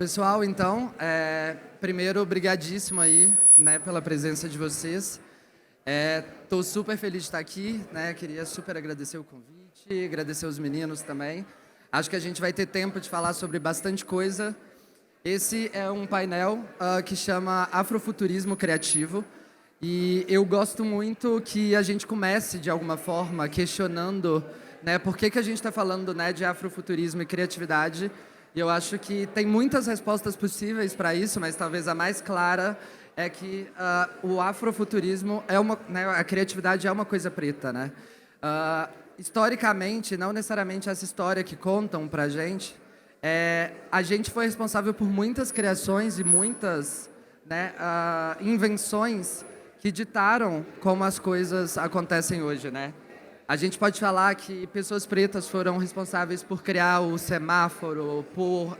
Pessoal, então, primeiro, brigadíssimo aí, né, pela presença de vocês. Estou super feliz de estar aqui, né, queria super agradecer o convite, agradecer os meninos também. Acho que a gente vai ter tempo de falar sobre bastante coisa. Esse é um painel que chama Afrofuturismo Criativo, e eu gosto muito que a gente comece, de alguma forma, questionando, né, por que a gente está falando, né, de afrofuturismo e criatividade. E eu acho que tem muitas respostas possíveis para isso, mas talvez a mais clara é que o afrofuturismo né, a criatividade é uma coisa preta, né? Historicamente, não necessariamente essa história que contam para a gente foi responsável por muitas criações e muitas, né, invenções que ditaram como as coisas acontecem hoje, né? A gente pode falar que pessoas pretas foram responsáveis por criar o semáforo, por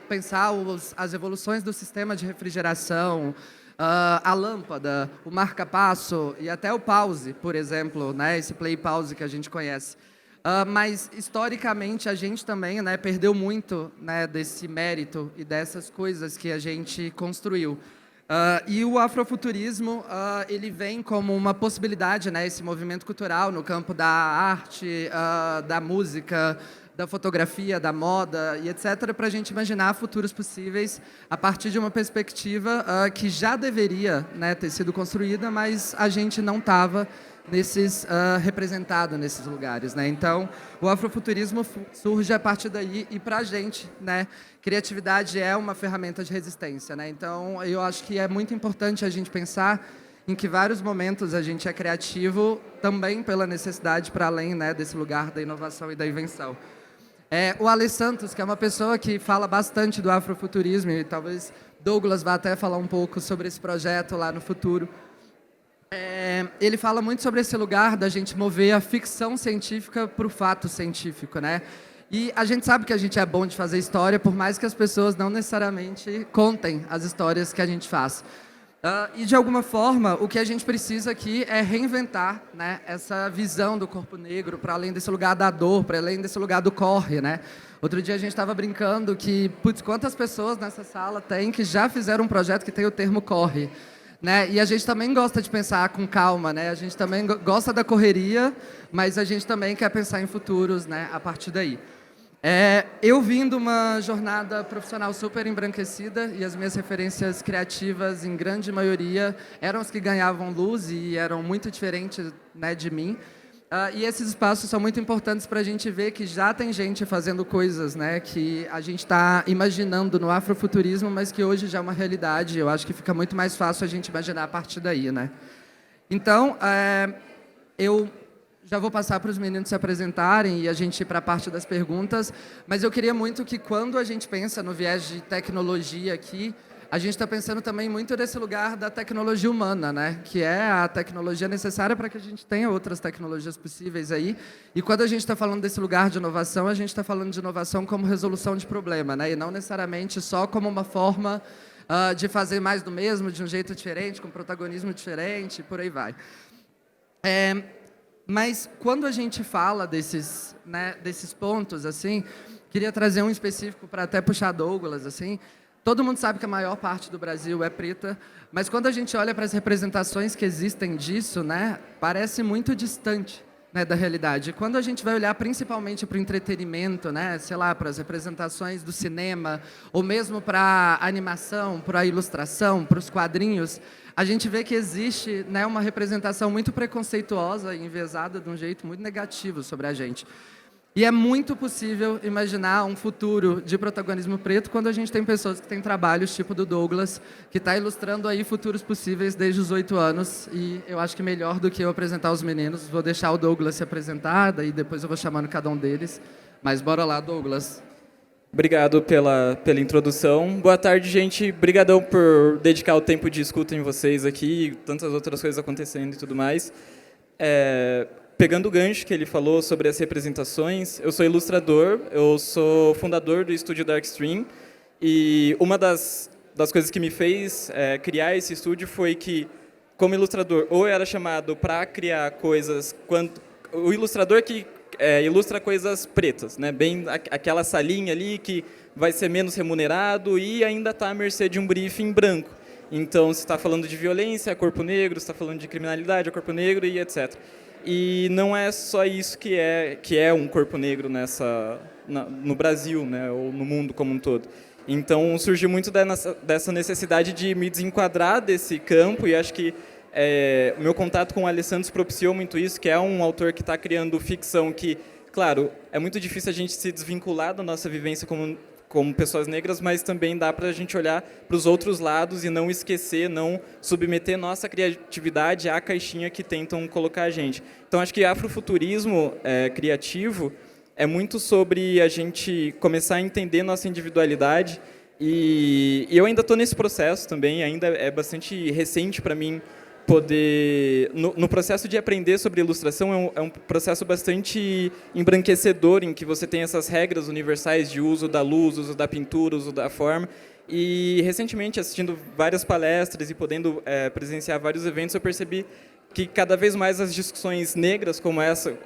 pensar as evoluções do sistema de refrigeração, a lâmpada, o marca-passo e até o pause, por exemplo, né, esse play pause que a gente conhece. Mas, historicamente, a gente também, né, perdeu muito, né, desse mérito e dessas coisas que a gente construiu. E o afrofuturismo, ele vem como uma possibilidade, né, esse movimento cultural no campo da arte, da música, da fotografia, da moda e etc., para a gente imaginar futuros possíveis a partir de uma perspectiva que já deveria, né, ter sido construída, mas a gente não estava representado nesses lugares, né? Então, o afrofuturismo surge a partir daí e para a gente, né, criatividade é uma ferramenta de resistência, né? Então, eu acho que é muito importante a gente pensar em que vários momentos a gente é criativo também pela necessidade para além, né, desse lugar da inovação e da invenção. O Ale Santos, que é uma pessoa que fala bastante do afrofuturismo, e talvez Douglas vá até falar um pouco sobre esse projeto lá no futuro. Ele fala muito sobre esse lugar da gente mover a ficção científica para o fato científico, né? E a gente sabe que a gente é bom de fazer história, por mais que as pessoas não necessariamente contem as histórias que a gente faz. E, de alguma forma, o que a gente precisa aqui é reinventar, né, essa visão do corpo negro para além desse lugar da dor, para além desse lugar do corre, né? Outro dia a gente estava brincando que, putz, quantas pessoas nessa sala tem que já fizeram um projeto que tem o termo corre, né? E a gente também gosta de pensar com calma, né? A gente também gosta da correria, mas a gente também quer pensar em futuros, né, a partir daí. Eu vim de uma jornada profissional super embranquecida e as minhas referências criativas, em grande maioria, eram as que ganhavam luz e eram muito diferentes, né, de mim. E esses espaços são muito importantes para a gente ver que já tem gente fazendo coisas, né, que a gente está imaginando no afrofuturismo, mas que hoje já é uma realidade. Eu acho que fica muito mais fácil a gente imaginar a partir daí, né? Então, eu já vou passar para os meninos se apresentarem e a gente ir para a parte das perguntas, mas eu queria muito que, quando a gente pensa no viés de tecnologia aqui, a gente está pensando também muito nesse lugar da tecnologia humana, né? Que é a tecnologia necessária para que a gente tenha outras tecnologias possíveis aí. E quando a gente está falando desse lugar de inovação, a gente está falando de inovação como resolução de problema, né? E não necessariamente só como uma forma de fazer mais do mesmo, de um jeito diferente, com protagonismo diferente, por aí vai. Mas quando a gente fala desses, né, desses pontos, assim, queria trazer um específico para até puxar Douglas, assim. Todo mundo sabe que a maior parte do Brasil é preta, mas quando a gente olha para as representações que existem disso, né, parece muito distante, né, da realidade. Quando a gente vai olhar principalmente para o entretenimento, né, sei lá, para as representações do cinema, ou mesmo para a animação, para a ilustração, para os quadrinhos, a gente vê que existe, né, uma representação muito preconceituosa e enviesada de um jeito muito negativo sobre a gente. E é muito possível imaginar um futuro de protagonismo preto quando a gente tem pessoas que têm trabalhos tipo do Douglas, que está ilustrando aí futuros possíveis desde os 8 anos. E eu acho que melhor do que eu apresentar os meninos, vou deixar o Douglas se apresentar, daí depois eu vou chamando cada um deles. Mas bora lá, Douglas. Obrigado pela introdução. Boa tarde, gente. Obrigadão por dedicar o tempo de escuta em vocês aqui, tantas outras coisas acontecendo e tudo mais. Pegando o gancho que ele falou sobre as representações, eu sou ilustrador, eu sou fundador do estúdio Darkstream, e uma das coisas que me fez criar esse estúdio foi que, como ilustrador, ou eu era chamado para criar coisas, o ilustrador que ilustra coisas pretas, né? Bem aquela salinha ali que vai ser menos remunerado e ainda está à mercê de um briefing branco. Então, se está falando de violência, é corpo negro, se está falando de criminalidade, é corpo negro e etc. E não é só isso que é um corpo negro no Brasil, né, ou no mundo como um todo. Então, surgiu muito dessa necessidade de me desenquadrar desse campo, e acho que o meu contato com o Alessandro propiciou muito isso, que é um autor que está criando ficção que, claro, é muito difícil a gente se desvincular da nossa vivência como pessoas negras, mas também dá para a gente olhar para os outros lados e não esquecer, não submeter nossa criatividade à caixinha que tentam colocar a gente. Então, acho que afrofuturismo criativo é muito sobre a gente começar a entender nossa individualidade, e eu ainda estou nesse processo também, ainda é bastante recente para mim poder... No processo de aprender sobre ilustração, é um processo bastante embranquecedor, em que você tem essas regras universais de uso da luz, uso da pintura, uso da forma. E, recentemente, assistindo várias palestras e podendo presenciar vários eventos, eu percebi que cada vez mais as discussões negras, como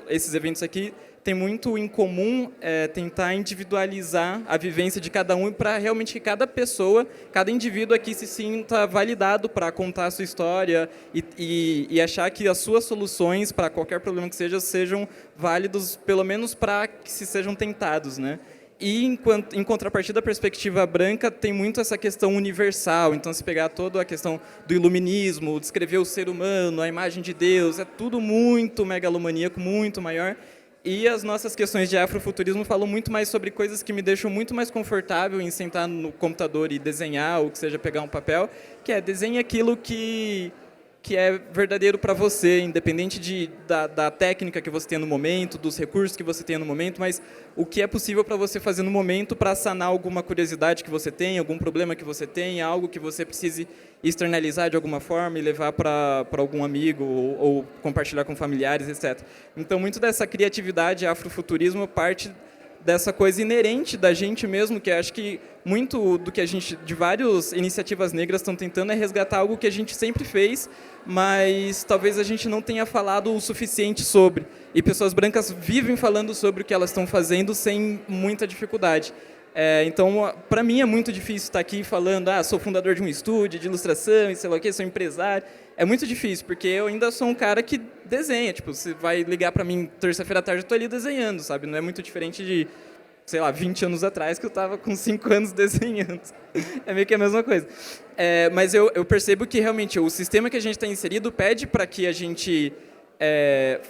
esses eventos aqui, tem muito em comum tentar individualizar a vivência de cada um, para realmente que cada pessoa, cada indivíduo aqui se sinta validado para contar a sua história e achar que as suas soluções para qualquer problema que seja sejam válidos, pelo menos para que se sejam tentados, né? E, em contrapartida, a perspectiva branca tem muito essa questão universal. Então, se pegar toda a questão do iluminismo, descrever o ser humano, a imagem de Deus, é tudo muito megalomaníaco, muito maior. E as nossas questões de afrofuturismo falam muito mais sobre coisas que me deixam muito mais confortável em sentar no computador e desenhar, ou que seja, pegar um papel, que é desenhe aquilo que é verdadeiro para você, independente da técnica que você tem no momento, dos recursos que você tem no momento, mas o que é possível para você fazer no momento para sanar alguma curiosidade que você tem, algum problema que você tem, algo que você precise externalizar de alguma forma e levar para algum amigo ou compartilhar com familiares, etc. Então, muito dessa criatividade afrofuturismo parte dessa coisa inerente da gente mesmo, que acho que muito do que a gente, de várias iniciativas negras, estão tentando é resgatar algo que a gente sempre fez, mas talvez a gente não tenha falado o suficiente sobre. E pessoas brancas vivem falando sobre o que elas estão fazendo sem muita dificuldade. Então, para mim é muito difícil estar aqui falando, sou fundador de um estúdio de ilustração, e sei lá o quê, sou empresário. É muito difícil, porque eu ainda sou um cara que desenha. Tipo, você vai ligar para mim terça-feira à tarde, eu estou ali desenhando, sabe? Não é muito diferente de, sei lá, 20 anos atrás, que eu estava com 5 anos desenhando. É meio que a mesma coisa. Mas eu percebo que, realmente, o sistema que a gente está inserido pede para que a gente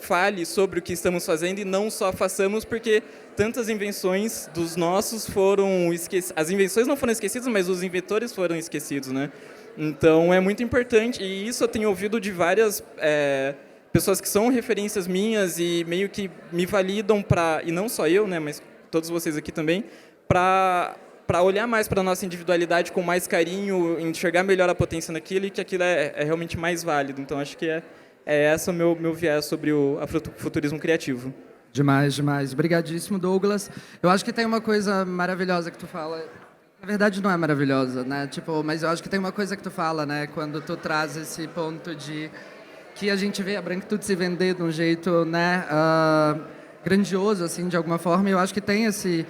fale sobre o que estamos fazendo e não só façamos, porque tantas invenções dos nossos foram esquecidas. As invenções não foram esquecidas, mas os inventores foram esquecidos, né? Então, é muito importante, e isso eu tenho ouvido de várias pessoas que são referências minhas e meio que me validam e não só eu, né, mas todos vocês aqui também, para olhar mais para a nossa individualidade com mais carinho, enxergar melhor a potência naquilo e que aquilo é realmente mais válido. Então, acho que esse o meu viés sobre o afrofuturismo criativo. Demais, demais. Obrigadíssimo, Douglas. Eu acho que tem uma coisa maravilhosa que tu fala. Na verdade, não é maravilhosa, né? Mas eu acho que tem uma coisa que tu fala, né? Quando tu traz esse ponto de que a gente vê a branquitude se vender de um jeito, né? Grandioso, assim, de alguma forma. E eu acho que tem esse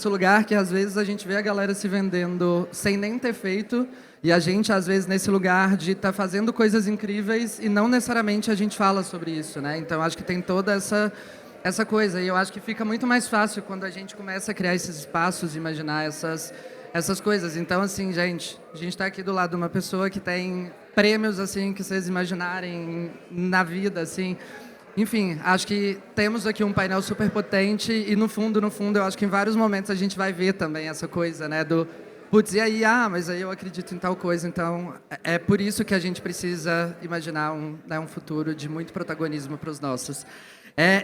lugar que, às vezes, a gente vê a galera se vendendo sem nem ter feito. E a gente, às vezes, nesse lugar de estar fazendo coisas incríveis e não necessariamente a gente fala sobre isso, né? Então, acho que tem toda essa coisa. E eu acho que fica muito mais fácil quando a gente começa a criar esses espaços, imaginar essas coisas. Então, assim, gente, a gente está aqui do lado de uma pessoa que tem prêmios, assim, que vocês imaginarem na vida, assim. Enfim, acho que temos aqui um painel super potente e, no fundo, eu acho que em vários momentos a gente vai ver também essa coisa, né, do putz, e aí, mas aí eu acredito em tal coisa. Então, é por isso que a gente precisa imaginar um futuro de muito protagonismo para os nossos.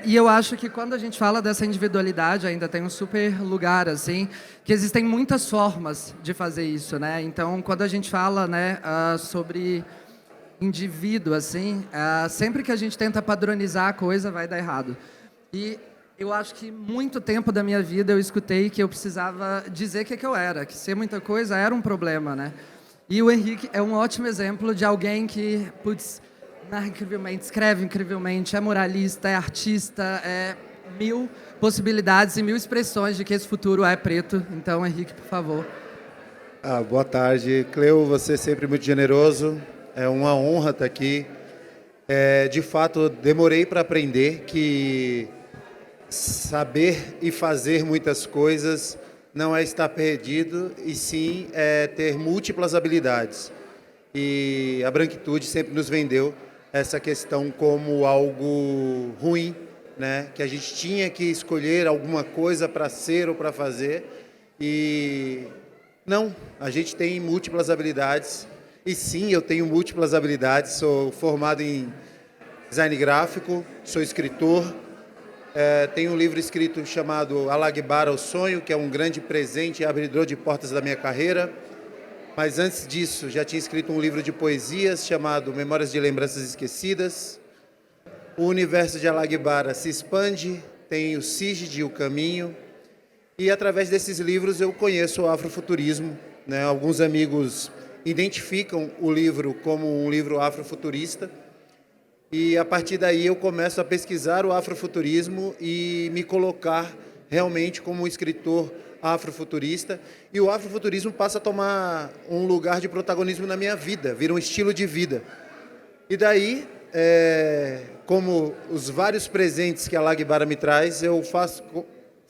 E eu acho que quando a gente fala dessa individualidade, ainda tem um super lugar, assim, que existem muitas formas de fazer isso, né? Então, quando a gente fala, né, sobre indivíduo, assim, sempre que a gente tenta padronizar a coisa, vai dar errado. E eu acho que muito tempo da minha vida eu escutei que eu precisava dizer o que eu era, que ser muita coisa era um problema, né? E o Henrique é um ótimo exemplo de alguém que, putz, narra incrivelmente, escreve incrivelmente, é moralista, é artista, mil possibilidades e mil expressões de que esse futuro é preto. Então, Henrique, por favor. Boa tarde. Cleo, você é sempre muito generoso. É uma honra estar aqui. De fato, demorei para aprender que saber e fazer muitas coisas não é estar perdido, e sim é ter múltiplas habilidades. E a branquitude sempre nos vendeu essa questão como algo ruim, né? Que a gente tinha que escolher alguma coisa para ser ou para fazer. E não, a gente tem múltiplas habilidades. E sim, eu tenho múltiplas habilidades. Sou formado em design gráfico, sou escritor. Tenho um livro escrito chamado Alagbara, o Sonho, que é um grande presente e abridor de portas da minha carreira. Mas antes disso, já tinha escrito um livro de poesias chamado Memórias de Lembranças Esquecidas. O universo de Alagbara se expande, tem o Sigid, o Caminho. E através desses livros eu conheço o afrofuturismo, né? Alguns amigos identificam o livro como um livro afrofuturista. E a partir daí eu começo a pesquisar o afrofuturismo e me colocar realmente como um escritor afrofuturista. E o afrofuturismo passa a tomar um lugar de protagonismo na minha vida, vira um estilo de vida. E daí, como os vários presentes que a Alagbara me traz,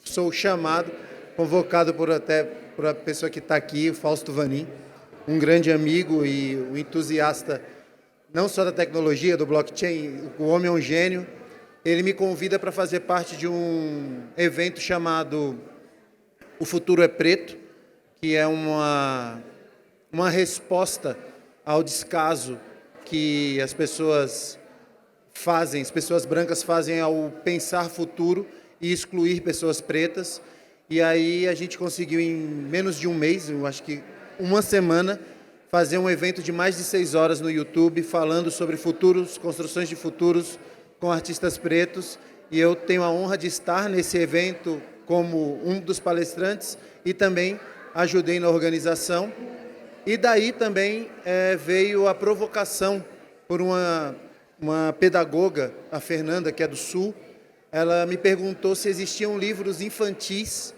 sou chamado, convocado por a pessoa que está aqui, o Fausto Vanin, um grande amigo e um entusiasta não só da tecnologia, do blockchain. O homem é um gênio. Ele me convida para fazer parte de um evento chamado O Futuro é Preto, que é uma resposta ao descaso que as pessoas brancas fazem ao pensar futuro e excluir pessoas pretas. E aí a gente conseguiu, em menos de um mês, eu acho que uma semana, fazer um evento de mais de 6 horas no YouTube, falando sobre futuros, construções de futuros com artistas pretos. E eu tenho a honra de estar nesse evento como um dos palestrantes e também ajudei na organização. E daí também veio a provocação por uma pedagoga, a Fernanda, que é do Sul. Ela me perguntou se existiam livros infantis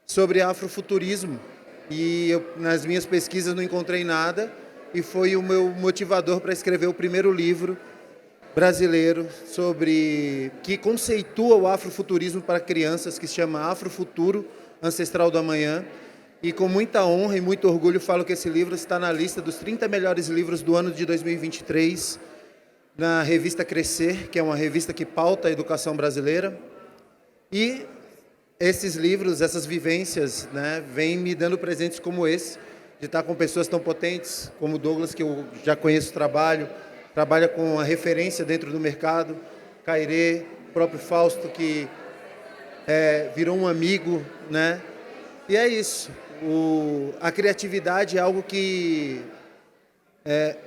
sobre afrofuturismo. E eu, nas minhas pesquisas, não encontrei nada. E foi o meu motivador para escrever o primeiro livro brasileiro que conceitua o afrofuturismo para crianças, que se chama Afrofuturo, Ancestral do Amanhã. E com muita honra e muito orgulho falo que esse livro está na lista dos 30 melhores livros do ano de 2023, na revista Crescer, que é uma revista que pauta a educação brasileira. E esses livros, essas vivências, né, vêm me dando presentes como esse, de estar com pessoas tão potentes como o Douglas, que eu já conheço o trabalho, trabalha com a referência dentro do mercado, Cairê, o próprio Fausto, que virou um amigo, né? E é isso. A criatividade é algo que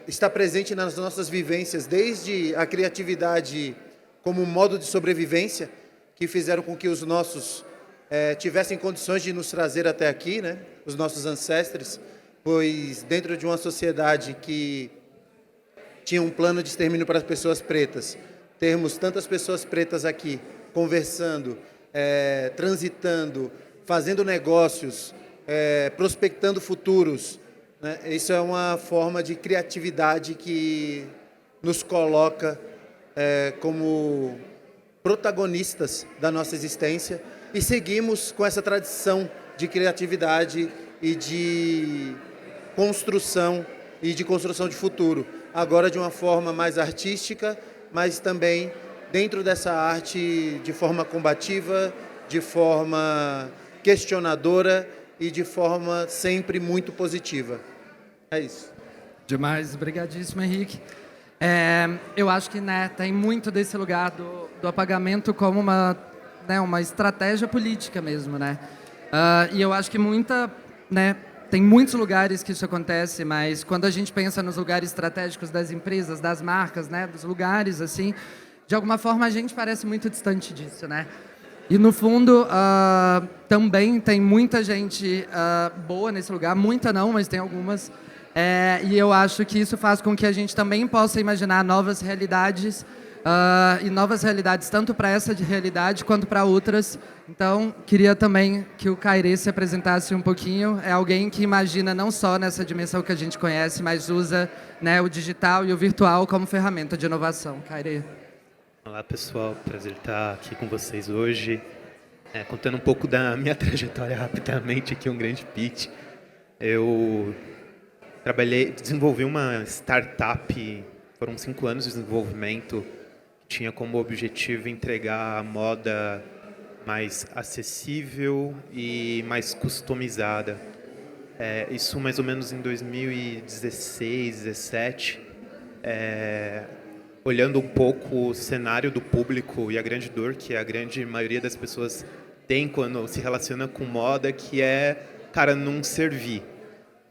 está presente nas nossas vivências, desde a criatividade como modo de sobrevivência, que fizeram com que os nossos tivessem condições de nos trazer até aqui, né? Os nossos ancestres, pois dentro de uma sociedade que tinha um plano de extermínio para as pessoas pretas, termos tantas pessoas pretas aqui conversando, transitando, fazendo negócios, prospectando futuros, né? Isso é uma forma de criatividade que nos coloca como protagonistas da nossa existência, e seguimos com essa tradição de criatividade e de construção de futuro, agora de uma forma mais artística, mas também dentro dessa arte de forma combativa, de forma questionadora e de forma sempre muito positiva. É isso. Demais, obrigadíssimo, Henrique. Eu acho que, né, tem muito desse lugar do apagamento como uma estratégia política mesmo, né? E eu acho que tem muitos lugares que isso acontece, mas quando a gente pensa nos lugares estratégicos das empresas, das marcas, né, dos lugares, assim, de alguma forma a gente parece muito distante disso, né? E no fundo, também tem muita gente boa nesse lugar, muita não, mas tem algumas. E eu acho que isso faz com que a gente também possa imaginar novas realidades e novas realidades, tanto para essa de realidade quanto para outras. Então, queria também que o Kairê se apresentasse um pouquinho. É alguém que imagina não só nessa dimensão que a gente conhece, mas usa, né, o digital e o virtual como ferramenta de inovação. Kairê. Olá, pessoal. Prazer estar aqui com vocês hoje. Contando um pouco da minha trajetória rapidamente, aqui um grande pitch. Eu desenvolvi uma startup, foram 5 anos de desenvolvimento, que tinha como objetivo entregar a moda mais acessível e mais customizada. Isso mais ou menos em 2016, 2017. Olhando um pouco o cenário do público e a grande dor que a grande maioria das pessoas tem quando se relaciona com moda, que é, cara, não servir.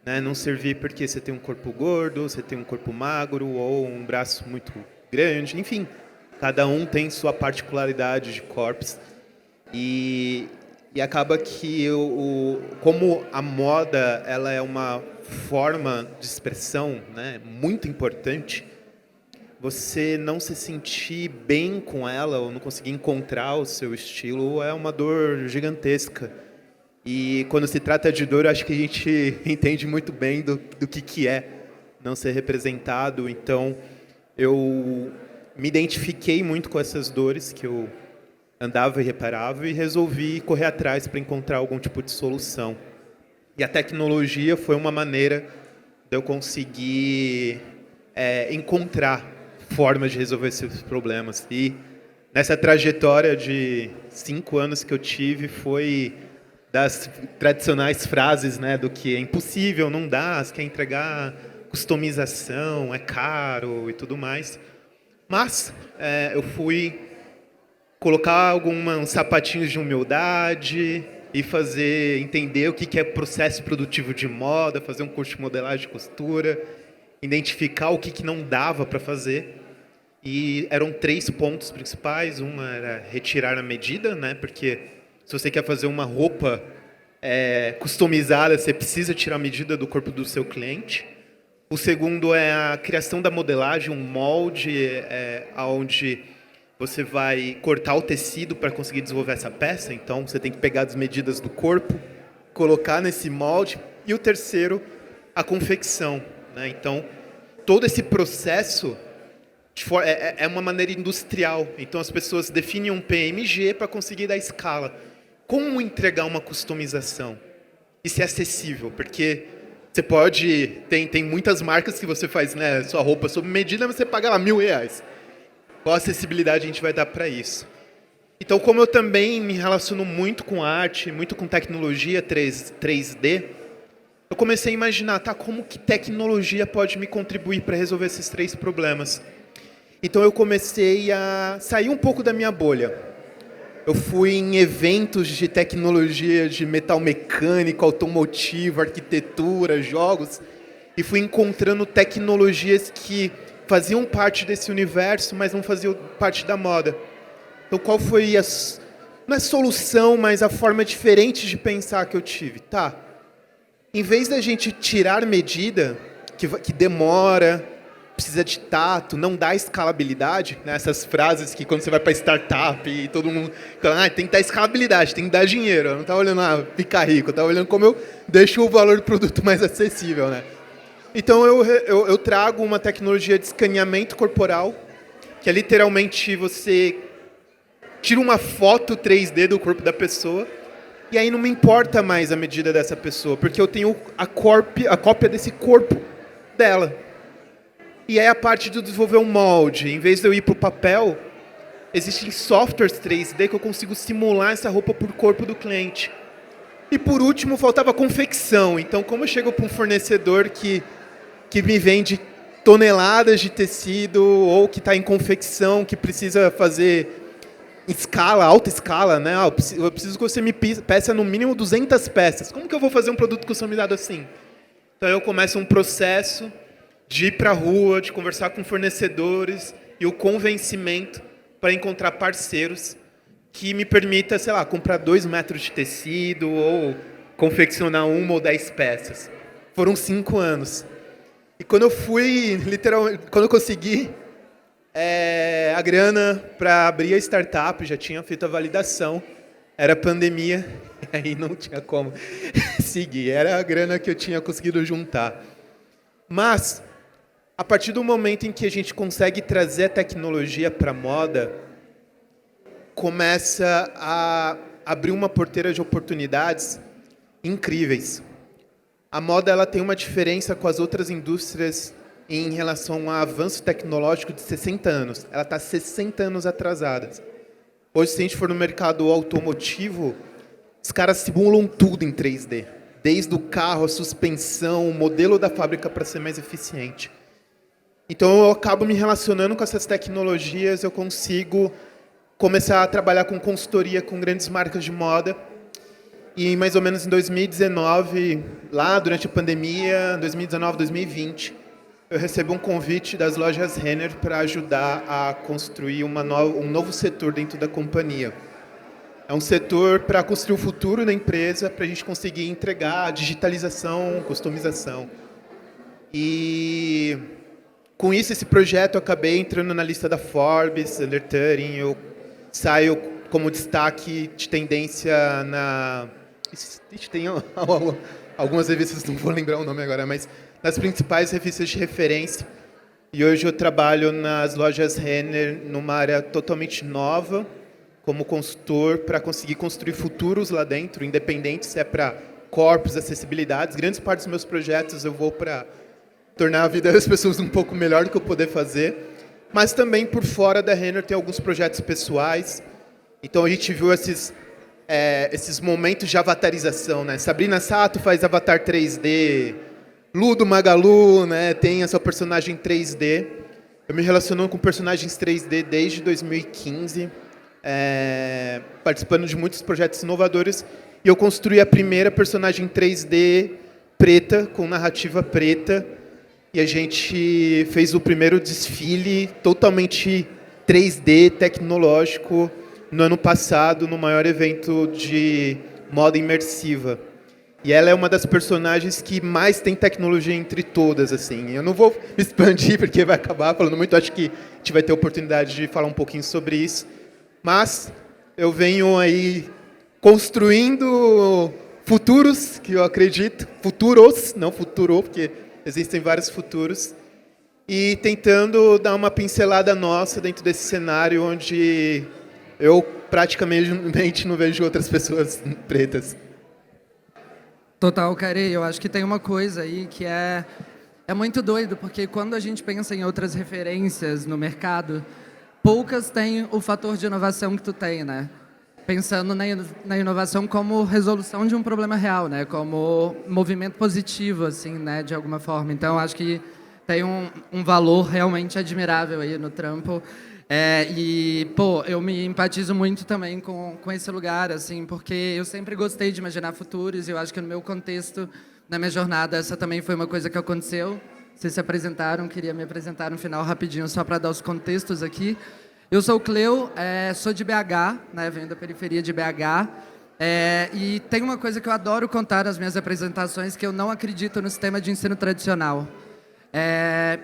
Né? Não servir porque você tem um corpo gordo, você tem um corpo magro ou um braço muito grande, enfim. Cada um tem sua particularidade de corpos. E acaba que, como a moda ela é uma forma de expressão, né, muito importante, você não se sentir bem com ela ou não conseguir encontrar o seu estilo é uma dor gigantesca. E quando se trata de dor, acho que a gente entende muito bem do que é não ser representado. Então, eu me identifiquei muito com essas dores que eu andava e reparava e resolvi correr atrás para encontrar algum tipo de solução. E a tecnologia foi uma maneira de eu conseguir encontrar formas de resolver esses problemas. E nessa trajetória de 5 anos que eu tive, foi das tradicionais frases, né, do que é impossível, não dá, você quer entregar customização, é caro e tudo mais. Mas eu fui colocar alguns sapatinhos de humildade e entender o que é processo produtivo de moda, fazer um curso de modelagem e costura, identificar o que não dava para fazer. E eram 3 pontos principais. Uma era retirar a medida, né? Porque se você quer fazer uma roupa customizada, você precisa tirar a medida do corpo do seu cliente. O segundo é a criação da modelagem, um molde onde você vai cortar o tecido para conseguir desenvolver essa peça. Então, você tem que pegar as medidas do corpo, colocar nesse molde. E o terceiro, a confecção, né? Então, todo esse processo é uma maneira industrial. Então, as pessoas definem um PMG para conseguir dar escala. Como entregar uma customização? Isso é acessível, porque você pode... Tem muitas marcas que você faz, né, sua roupa sob medida, mas você paga lá R$1.000. Qual acessibilidade a gente vai dar para isso? Então, como eu também me relaciono muito com arte, muito com tecnologia 3D, eu comecei a imaginar, como que tecnologia pode me contribuir para resolver esses 3 problemas? Então, eu comecei a sair um pouco da minha bolha. Eu fui em eventos de tecnologia, de metal mecânico, automotivo, arquitetura, jogos, e fui encontrando tecnologias que faziam parte desse universo, mas não faziam parte da moda. Então, qual foi não é solução, mas a forma diferente de pensar que eu tive? Em vez da gente tirar medida, que demora, precisa de tato, não dá escalabilidade, né? Essas frases que quando você vai para startup e todo mundo fala, tem que dar escalabilidade, tem que dar dinheiro. Eu não estava olhando ficar rico, eu estava olhando como eu deixo o valor do produto mais acessível, né? Então eu trago uma tecnologia de escaneamento corporal, que é literalmente você tira uma foto 3D do corpo da pessoa, e aí não me importa mais a medida dessa pessoa, porque eu tenho a cópia desse corpo dela. E aí a parte de desenvolver um molde, em vez de eu ir para o papel, existem softwares 3D que eu consigo simular essa roupa por corpo do cliente. E por último, faltava confecção. Então, como eu chego para um fornecedor que me vende toneladas de tecido ou que está em confecção, que precisa fazer escala, alta escala, né? Eu preciso que você me peça no mínimo 200 peças. Como que eu vou fazer um produto customizado assim? Então, eu começo um processo de ir para a rua, de conversar com fornecedores e o convencimento para encontrar parceiros que me permita, sei lá, comprar 2 metros de tecido ou confeccionar 1 ou 10 peças. Foram 5 anos. E quando eu fui, literalmente, quando eu consegui A grana para abrir a startup, já tinha feito a validação, era pandemia, aí não tinha como seguir. Era a grana que eu tinha conseguido juntar. Mas, a partir do momento em que a gente consegue trazer a tecnologia para a moda, começa a abrir uma porteira de oportunidades incríveis. A moda ela tem uma diferença com as outras indústrias em relação ao avanço tecnológico de 60 anos. Ela está 60 anos atrasada. Hoje, se a gente for no mercado automotivo, os caras simulam tudo em 3D. Desde o carro, a suspensão, o modelo da fábrica para ser mais eficiente. Então, eu acabo me relacionando com essas tecnologias, eu consigo começar a trabalhar com consultoria com grandes marcas de moda. E mais ou menos em 2019, lá durante a pandemia, 2019, 2020, eu recebo um convite das lojas Renner para ajudar a construir um novo setor dentro da companhia. É um setor para construir o futuro da empresa, para a gente conseguir entregar digitalização, customização. E com isso, esse projeto, eu acabei entrando na lista da Forbes, Under 30, eu saio como destaque de tendência na... Tem algumas revistas, não vou lembrar o nome agora, mas nas principais revistas de referência. E hoje eu trabalho nas lojas Renner numa área totalmente nova, como consultor, para conseguir construir futuros lá dentro, independente se é para corpos, acessibilidades. Grandes partes dos meus projetos eu vou para tornar a vida das pessoas um pouco melhor do que eu poder fazer. Mas também por fora da Renner tem alguns projetos pessoais. Então a gente viu esses momentos de avatarização, né? Sabrina Sato faz avatar 3D, Lu do Magalu, né, tem a sua personagem 3D. Eu me relaciono com personagens 3D desde 2015, participando de muitos projetos inovadores. E eu construí a primeira personagem 3D preta, com narrativa preta. E a gente fez o primeiro desfile totalmente 3D, tecnológico, no ano passado, no maior evento de moda imersiva. E ela é uma das personagens que mais tem tecnologia entre todas, assim. Eu não vou me expandir, porque vai acabar falando muito. Acho que a gente vai ter a oportunidade de falar um pouquinho sobre isso. Mas eu venho aí construindo futuros, que eu acredito. Futuros, não futuro, porque existem vários futuros. E tentando dar uma pincelada nossa dentro desse cenário onde eu praticamente não vejo outras pessoas pretas. Total, Carey, eu acho que tem uma coisa aí que é muito doido, porque quando a gente pensa em outras referências no mercado, poucas têm o fator de inovação que tu tem, né? Pensando na inovação como resolução de um problema real, né? Como movimento positivo, assim, né? De alguma forma. Então, acho que tem um valor realmente admirável aí no trampo. Eu me empatizo muito também com esse lugar, assim, porque eu sempre gostei de imaginar futuros e eu acho que no meu contexto, na minha jornada, essa também foi uma coisa que aconteceu. Vocês se apresentaram, queria me apresentar no final rapidinho, só para dar os contextos aqui. Eu sou o Cleo, sou de BH, né, venho da periferia de BH, e tem uma coisa que eu adoro contar nas minhas apresentações, que eu não acredito no sistema de ensino tradicional.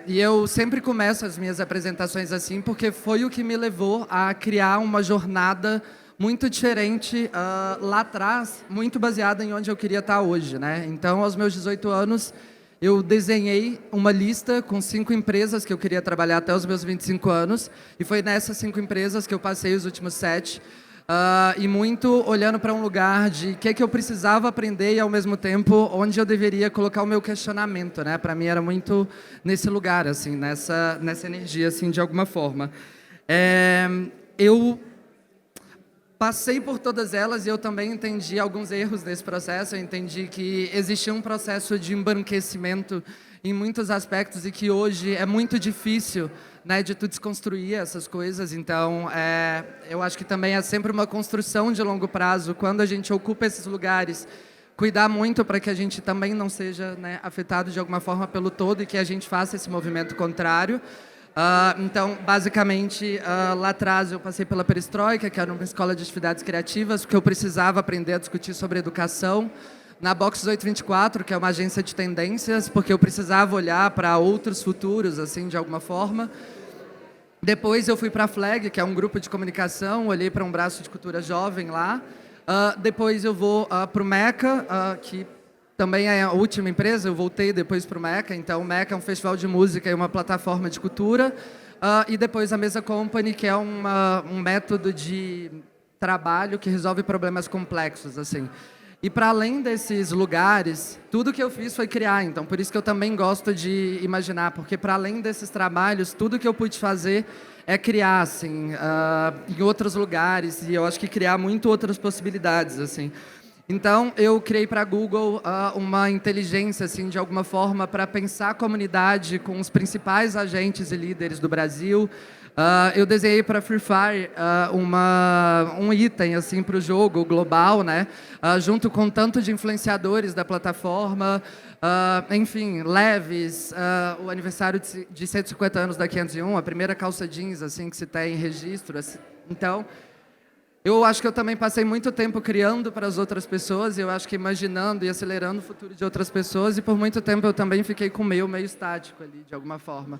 E eu sempre começo as minhas apresentações assim, porque foi o que me levou a criar uma jornada muito diferente lá atrás, muito baseada em onde eu queria estar hoje, né? Então, aos meus 18 anos, eu desenhei uma lista com 5 empresas que eu queria trabalhar até os meus 25 anos, e foi nessas 5 empresas que eu passei os últimos 7, e muito olhando para um lugar de o que eu precisava aprender e, ao mesmo tempo, onde eu deveria colocar o meu questionamento, né? Para mim, era muito nesse lugar, assim, nessa energia, assim, de alguma forma. Eu passei por todas elas e eu também entendi alguns erros nesse processo. Eu entendi que existia um processo de embranquecimento em muitos aspectos e que hoje é muito difícil, né, de tu desconstruir essas coisas. Então, eu acho que também é sempre uma construção de longo prazo, quando a gente ocupa esses lugares, cuidar muito para que a gente também não seja, né, afetado de alguma forma pelo todo e que a gente faça esse movimento contrário. Então, basicamente, lá atrás eu passei pela Perestroika, que era uma escola de atividades criativas, porque eu precisava aprender a discutir sobre educação. Na Box 1824, que é uma agência de tendências, porque eu precisava olhar para outros futuros, assim, de alguma forma. Depois eu fui para a FLEG, que é um grupo de comunicação, olhei para um braço de cultura jovem lá. Depois eu vou para o Meca, que também é a última empresa, eu voltei depois para o Meca. Então, o Meca é um festival de música e uma plataforma de cultura. E depois a Mesa Company, que é um método de trabalho que resolve problemas complexos, assim. E para além desses lugares, tudo que eu fiz foi criar. Então, por isso que eu também gosto de imaginar, porque para além desses trabalhos, tudo que eu pude fazer é criar, assim, em outros lugares. E eu acho que criar muito outras possibilidades, assim. Então, eu criei para a Google uma inteligência, assim, de alguma forma, para pensar a comunidade com os principais agentes e líderes do Brasil. Eu desenhei para Free Fire um item assim para o jogo global, né? Junto com tanto de influenciadores da plataforma, enfim, Levi's, o aniversário de 150 anos da 501, a primeira calça jeans assim que se tem em registro. Assim. Então, eu acho que eu também passei muito tempo criando para as outras pessoas, e eu acho que imaginando e acelerando o futuro de outras pessoas, e por muito tempo eu também fiquei com o meu meio estático ali, de alguma forma.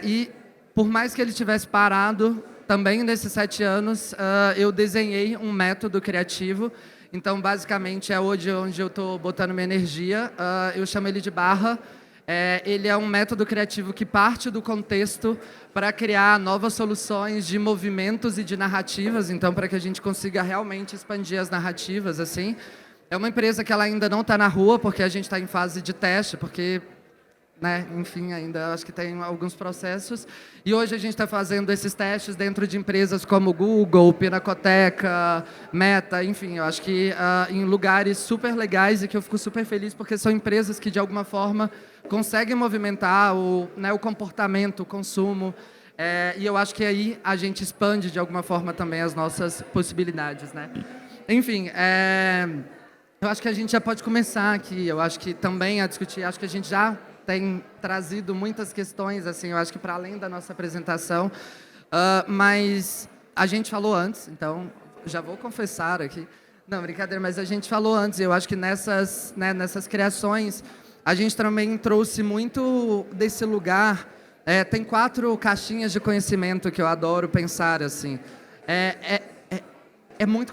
E por mais que ele tivesse parado, também nesses 7 anos, eu desenhei um método criativo. Então, basicamente, é hoje onde eu estou botando minha energia. Eu chamo ele de Barra. Ele é um método criativo que parte do contexto para criar novas soluções de movimentos e de narrativas. Então, para que a gente consiga realmente expandir as narrativas, assim. É uma empresa que ela ainda não está na rua, porque a gente está em fase de teste, porque... né? Enfim, ainda acho que tem alguns processos. E hoje a gente está fazendo esses testes dentro de empresas como Google, Pinacoteca, Meta, enfim, eu acho que em lugares super legais e que eu fico super feliz porque são empresas que, de alguma forma, conseguem movimentar o comportamento, o consumo. E eu acho que aí a gente expande, de alguma forma, também as nossas possibilidades. Né? Enfim, eu acho que a gente já pode começar aqui. Eu acho que também a discutir, acho que a gente já tem trazido muitas questões, assim, eu acho que para além da nossa apresentação, mas a gente falou antes, então já vou confessar aqui, não, brincadeira, mas a gente falou antes, eu acho que nessas criações, a gente também trouxe muito desse lugar, tem 4 caixinhas de conhecimento que eu adoro pensar, assim, é muito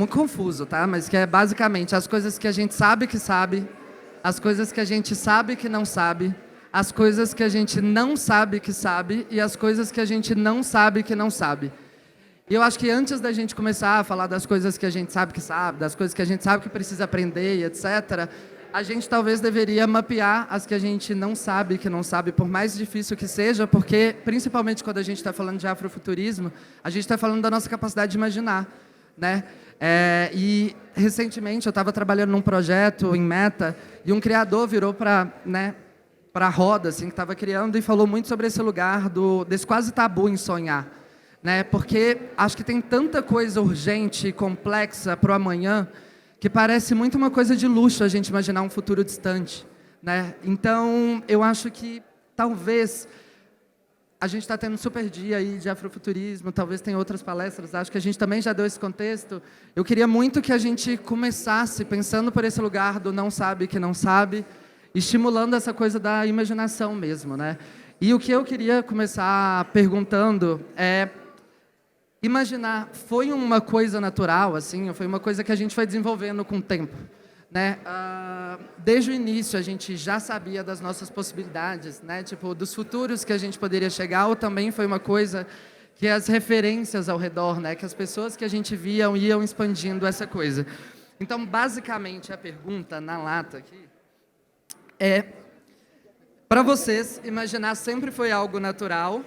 confuso, tá? Mas que é basicamente as coisas que a gente sabe que sabe, as coisas que a gente sabe que não sabe, as coisas que a gente não sabe que sabe e as coisas que a gente não sabe que não sabe. E eu acho que antes da gente começar a falar das coisas que a gente sabe que sabe, das coisas que a gente sabe que precisa aprender e etc., a gente talvez deveria mapear as que a gente não sabe que não sabe, por mais difícil que seja, porque, principalmente quando a gente está falando de afrofuturismo, a gente está falando da nossa capacidade de imaginar, né? E recentemente eu estava trabalhando num projeto em Meta e um criador virou para a roda, assim, que estava criando e falou muito sobre esse lugar desse quase tabu em sonhar, né? Porque acho que tem tanta coisa urgente e complexa para o amanhã que parece muito uma coisa de luxo a gente imaginar um futuro distante, né? Então eu acho que talvez a gente está tendo um super dia aí de afrofuturismo, talvez tenha outras palestras, acho que a gente também já deu esse contexto. Eu queria muito que a gente começasse pensando por esse lugar do não sabe que não sabe, estimulando essa coisa da imaginação mesmo, né? E o que eu queria começar perguntando é, imaginar, foi uma coisa natural, assim, ou foi uma coisa que a gente foi desenvolvendo com o tempo? Né? Desde o início a gente já sabia das nossas possibilidades, né? Tipo, dos futuros que a gente poderia chegar, ou também foi uma coisa que as referências ao redor, né? Que as pessoas que a gente via iam expandindo essa coisa. Então, basicamente, a pergunta na lata aqui é, para vocês, imaginar sempre foi algo natural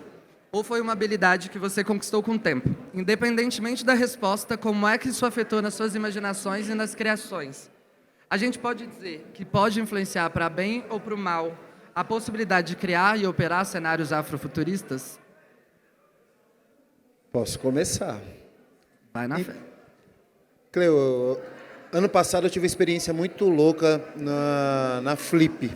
ou foi uma habilidade que você conquistou com o tempo? Independentemente da resposta, como é que isso afetou nas suas imaginações e nas criações? A gente pode dizer que pode influenciar para bem ou para o mal a possibilidade de criar e operar cenários afrofuturistas? Posso começar. Vai na fé. Cleo, ano passado eu tive uma experiência muito louca na Flip.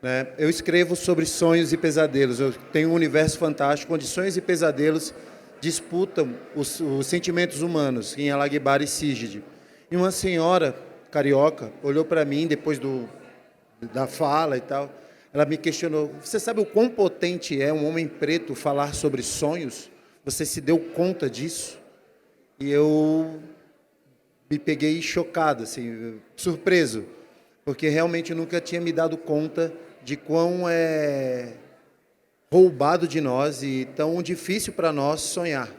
Né? Eu escrevo sobre sonhos e pesadelos. Eu tenho um universo fantástico onde sonhos e pesadelos disputam os sentimentos humanos, em Alagbar e Sigid. E uma senhora carioca olhou para mim depois da fala e tal. ela me questionou, você sabe o quão potente é um homem preto falar sobre sonhos? Você se deu conta disso? E eu me peguei chocado, assim, surpreso, porque realmente eu nunca tinha me dado conta de quão é roubado de nós e tão difícil para nós sonhar,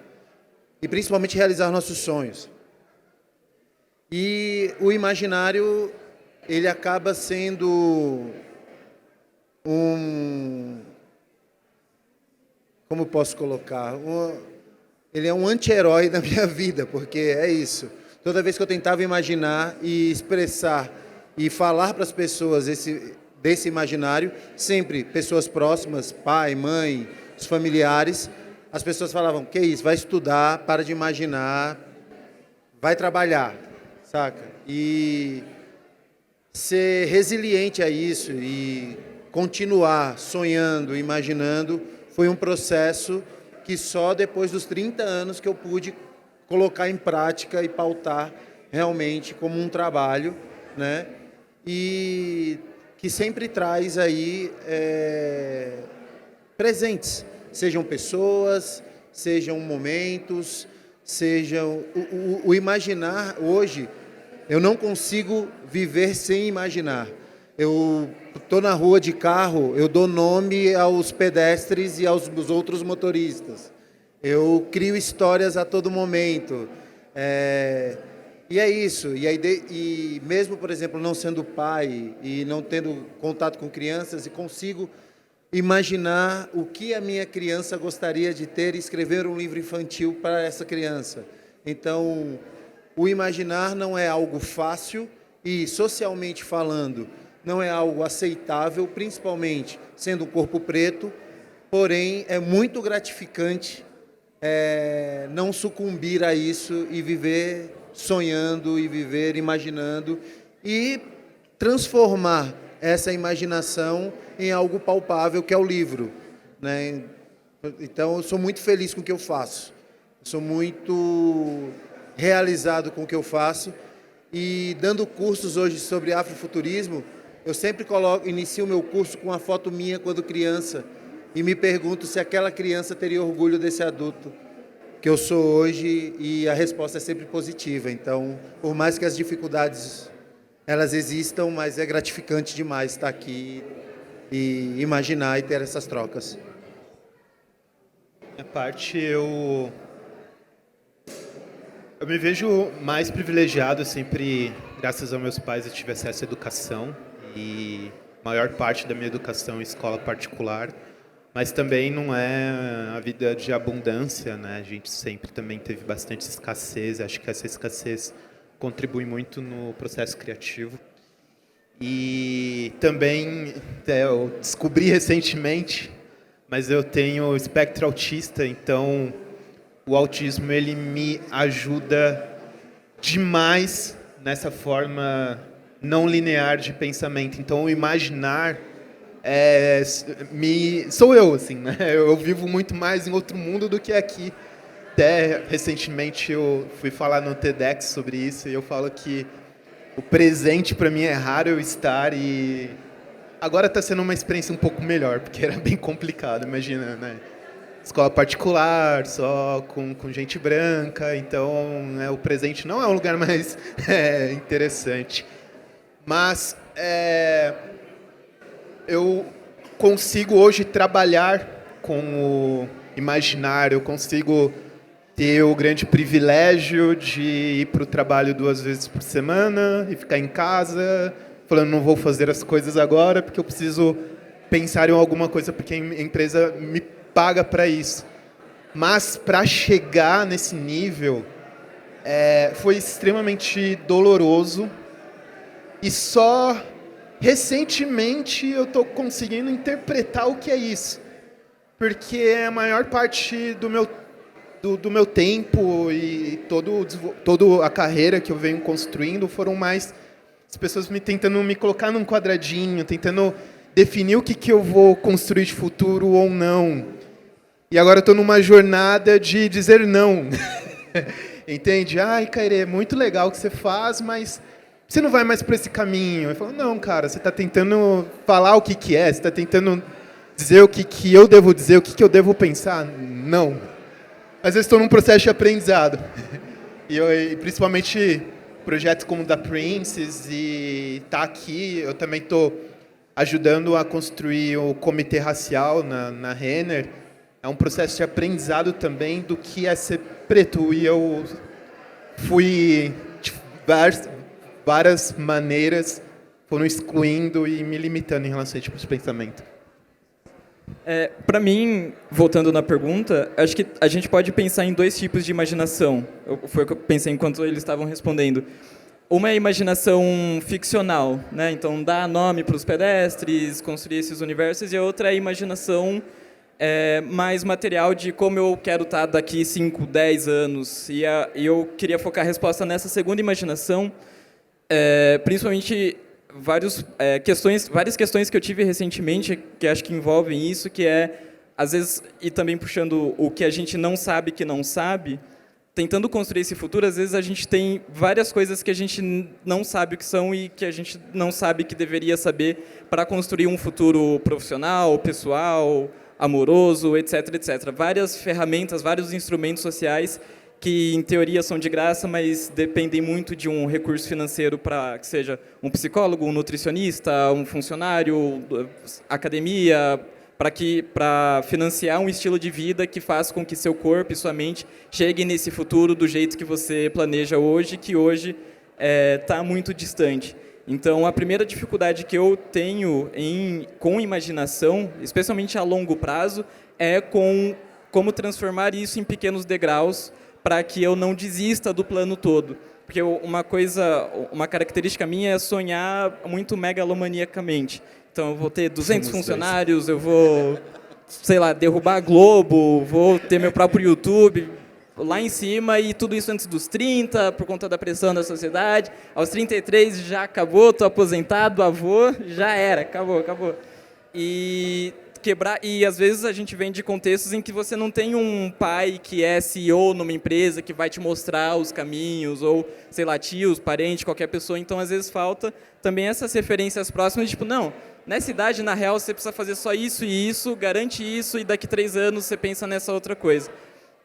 e principalmente realizar nossos sonhos. E o imaginário, ele acaba sendo como eu posso colocar? Ele é um anti-herói da minha vida, porque é isso. Toda vez que eu tentava imaginar e expressar e falar para as pessoas desse imaginário, sempre pessoas próximas, pai, mãe, os familiares, as pessoas falavam, que isso, vai estudar, para de imaginar, vai trabalhar, saca? E ser resiliente a isso e continuar sonhando, imaginando, foi um processo que só depois dos 30 anos que eu pude colocar em prática e pautar realmente como um trabalho, né? E que sempre traz aí presentes, sejam pessoas, sejam momentos, sejam... O imaginar hoje, eu não consigo viver sem imaginar. Eu estou na rua de carro, eu dou nome aos pedestres e aos outros motoristas. Eu crio histórias a todo momento. E é isso. E mesmo, por exemplo, não sendo pai e não tendo contato com crianças, e consigo imaginar o que a minha criança gostaria de ter e escrever um livro infantil para essa criança. Então, o imaginar não é algo fácil e, socialmente falando, não é algo aceitável, principalmente sendo um corpo preto, porém é muito gratificante não sucumbir a isso e viver sonhando e viver imaginando e transformar essa imaginação em algo palpável, que é o livro, né? Então, eu sou muito feliz com o que eu faço, sou muito realizado com o que eu faço, e dando cursos hoje sobre afrofuturismo, eu sempre inicio o meu curso com uma foto minha quando criança e me pergunto se aquela criança teria orgulho desse adulto que eu sou hoje, e a resposta é sempre positiva. Então, por mais que as dificuldades elas existam, mas é gratificante demais estar aqui e imaginar e ter essas trocas. A parte eu me vejo mais privilegiado, sempre, graças aos meus pais, eu tive acesso à educação, e a maior parte da minha educação em escola particular, mas também não é a vida de abundância, né? A gente sempre também teve bastante escassez, acho que essa escassez contribui muito no processo criativo. E também, eu descobri recentemente, mas eu tenho espectro autista, então o autismo ele me ajuda demais nessa forma não linear de pensamento. Então, o imaginar sou eu, assim, né? Eu vivo muito mais em outro mundo do que aqui. Até recentemente eu fui falar no TEDx sobre isso, e eu falo que o presente para mim é raro eu estar, e agora está sendo uma experiência um pouco melhor, porque era bem complicado, imagina, né? Escola particular, só com gente branca, então, né, o presente não é um lugar mais interessante. Mas eu consigo hoje trabalhar com o imaginário, eu consigo ter o grande privilégio de ir para o trabalho 2 vezes por semana e ficar em casa, falando, não vou fazer as coisas agora, porque eu preciso pensar em alguma coisa, porque a empresa me paga para isso. Mas para chegar nesse nível foi extremamente doloroso, e só recentemente eu estou conseguindo interpretar o que é isso, porque a maior parte do meu tempo e toda a carreira que eu venho construindo foram mais as pessoas tentando me colocar num quadradinho, tentando definir o que eu vou construir de futuro ou não. E agora eu estou numa jornada de dizer não. Entende? Ai, Caire, é muito legal o que você faz, mas você não vai mais por esse caminho. Eu falo, não, cara, você está tentando falar o que é, você está tentando dizer o que eu devo dizer, o que eu devo pensar. Não. Às vezes estou num processo de aprendizado. E principalmente projetos como o da Princess e tá aqui, eu também estou ajudando a construir o comitê racial na Renner. É um processo de aprendizado também do que é ser preto. E eu fui de várias maneiras foram excluindo e me limitando em relação a esse tipo de pensamento. Para mim, voltando na pergunta, acho que a gente pode pensar em dois tipos de imaginação. Foi o que eu pensei enquanto eles estavam respondendo. Uma é a imaginação ficcional, né? Então, dar nome para os pedestres, construir esses universos, e a outra é a imaginação mais material de como eu quero estar daqui 5, 10 anos. E eu queria focar a resposta nessa segunda imaginação, principalmente várias questões que eu tive recentemente, que acho que envolvem isso, que às vezes, e também puxando o que a gente não sabe que não sabe, tentando construir esse futuro, às vezes a gente tem várias coisas que a gente não sabe o que são e que a gente não sabe que deveria saber para construir um futuro profissional, pessoal, amoroso, etc, etc. Várias ferramentas, vários instrumentos sociais que, em teoria, são de graça, mas dependem muito de um recurso financeiro para que seja um psicólogo, um nutricionista, um funcionário, academia, para financiar um estilo de vida que faça com que seu corpo e sua mente cheguem nesse futuro do jeito que você planeja hoje, que hoje está muito distante. Então, a primeira dificuldade que eu tenho com imaginação, especialmente a longo prazo, é como transformar isso em pequenos degraus para que eu não desista do plano todo. Porque uma característica minha é sonhar muito megalomaniacamente. Então, eu vou ter 200 funcionários, eu vou, sei lá, derrubar a Globo, vou ter meu próprio YouTube lá em cima, e tudo isso antes dos 30, por conta da pressão da sociedade. Aos 33 já acabou, estou aposentado, avô, já era, acabou. E às vezes a gente vem de contextos em que você não tem um pai que é CEO numa empresa que vai te mostrar os caminhos, ou, sei lá, tios, parente, qualquer pessoa. Então, às vezes, falta também essas referências próximas, tipo, não, nessa idade, na real, você precisa fazer só isso e isso, garante isso, e daqui 3 anos você pensa nessa outra coisa.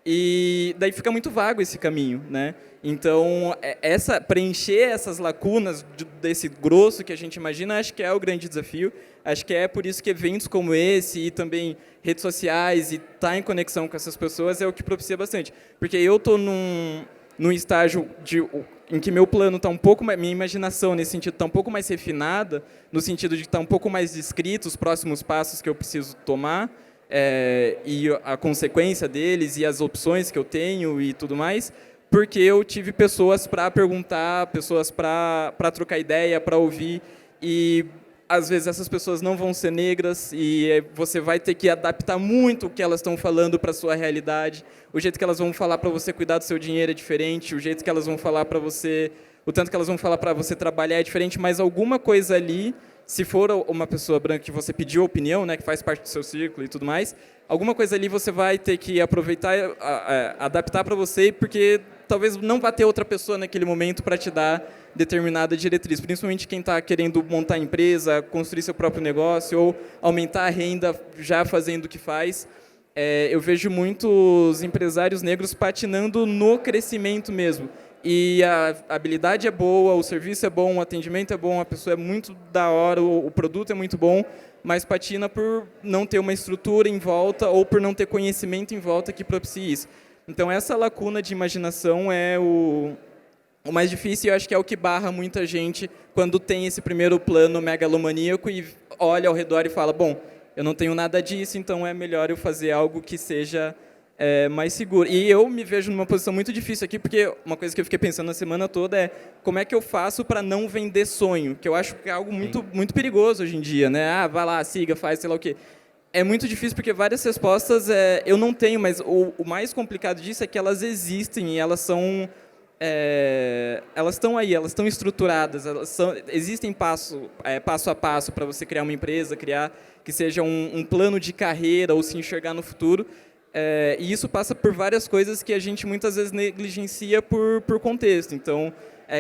E daí fica muito vago esse caminho, né? Então, preencher essas lacunas desse grosso que a gente imagina, acho que é o grande desafio. Acho que é por isso que eventos como esse e também redes sociais e estar em conexão com essas pessoas é o que propicia bastante. Porque eu estou num estágio em que meu plano está um pouco mais, minha imaginação nesse sentido está um pouco mais refinada, no sentido de estar um pouco mais descrito os próximos passos que eu preciso tomar, e a consequência deles e as opções que eu tenho e tudo mais, porque eu tive pessoas para perguntar, pessoas para trocar ideia, para ouvir, e às vezes essas pessoas não vão ser negras e você vai ter que adaptar muito o que elas estão falando para a sua realidade. O jeito que elas vão falar para você cuidar do seu dinheiro é diferente, o jeito que elas vão falar para você, o tanto que elas vão falar para você trabalhar é diferente, mas alguma coisa ali, se for uma pessoa branca que você pediu opinião, né, que faz parte do seu círculo e tudo mais, alguma coisa ali você vai ter que aproveitar, adaptar para você, porque talvez não vá ter outra pessoa naquele momento para te dar determinada diretriz, principalmente quem está querendo montar empresa, construir seu próprio negócio ou aumentar a renda já fazendo o que faz. Eu vejo muitos empresários negros patinando no crescimento mesmo. E a habilidade é boa, o serviço é bom, o atendimento é bom, a pessoa é muito da hora, o produto é muito bom, mas patina por não ter uma estrutura em volta ou por não ter conhecimento em volta que propicie isso. Então, essa lacuna de imaginação é o mais difícil, e eu acho que é o que barra muita gente quando tem esse primeiro plano megalomaníaco e olha ao redor e fala, bom, eu não tenho nada disso, então é melhor eu fazer algo que seja mais seguro. E eu me vejo numa posição muito difícil aqui, porque uma coisa que eu fiquei pensando a semana toda é como é que eu faço para não vender sonho, que eu acho que é algo muito, muito perigoso hoje em dia, né? Vai lá, siga, faz, sei lá o quê. É muito difícil porque várias respostas eu não tenho, mas o mais complicado disso é que elas existem e elas são... elas estão aí, elas estão estruturadas, existem passo a passo para você criar uma empresa, criar que seja um plano de carreira ou se enxergar no futuro, e isso passa por várias coisas que a gente muitas vezes negligencia por contexto. Então,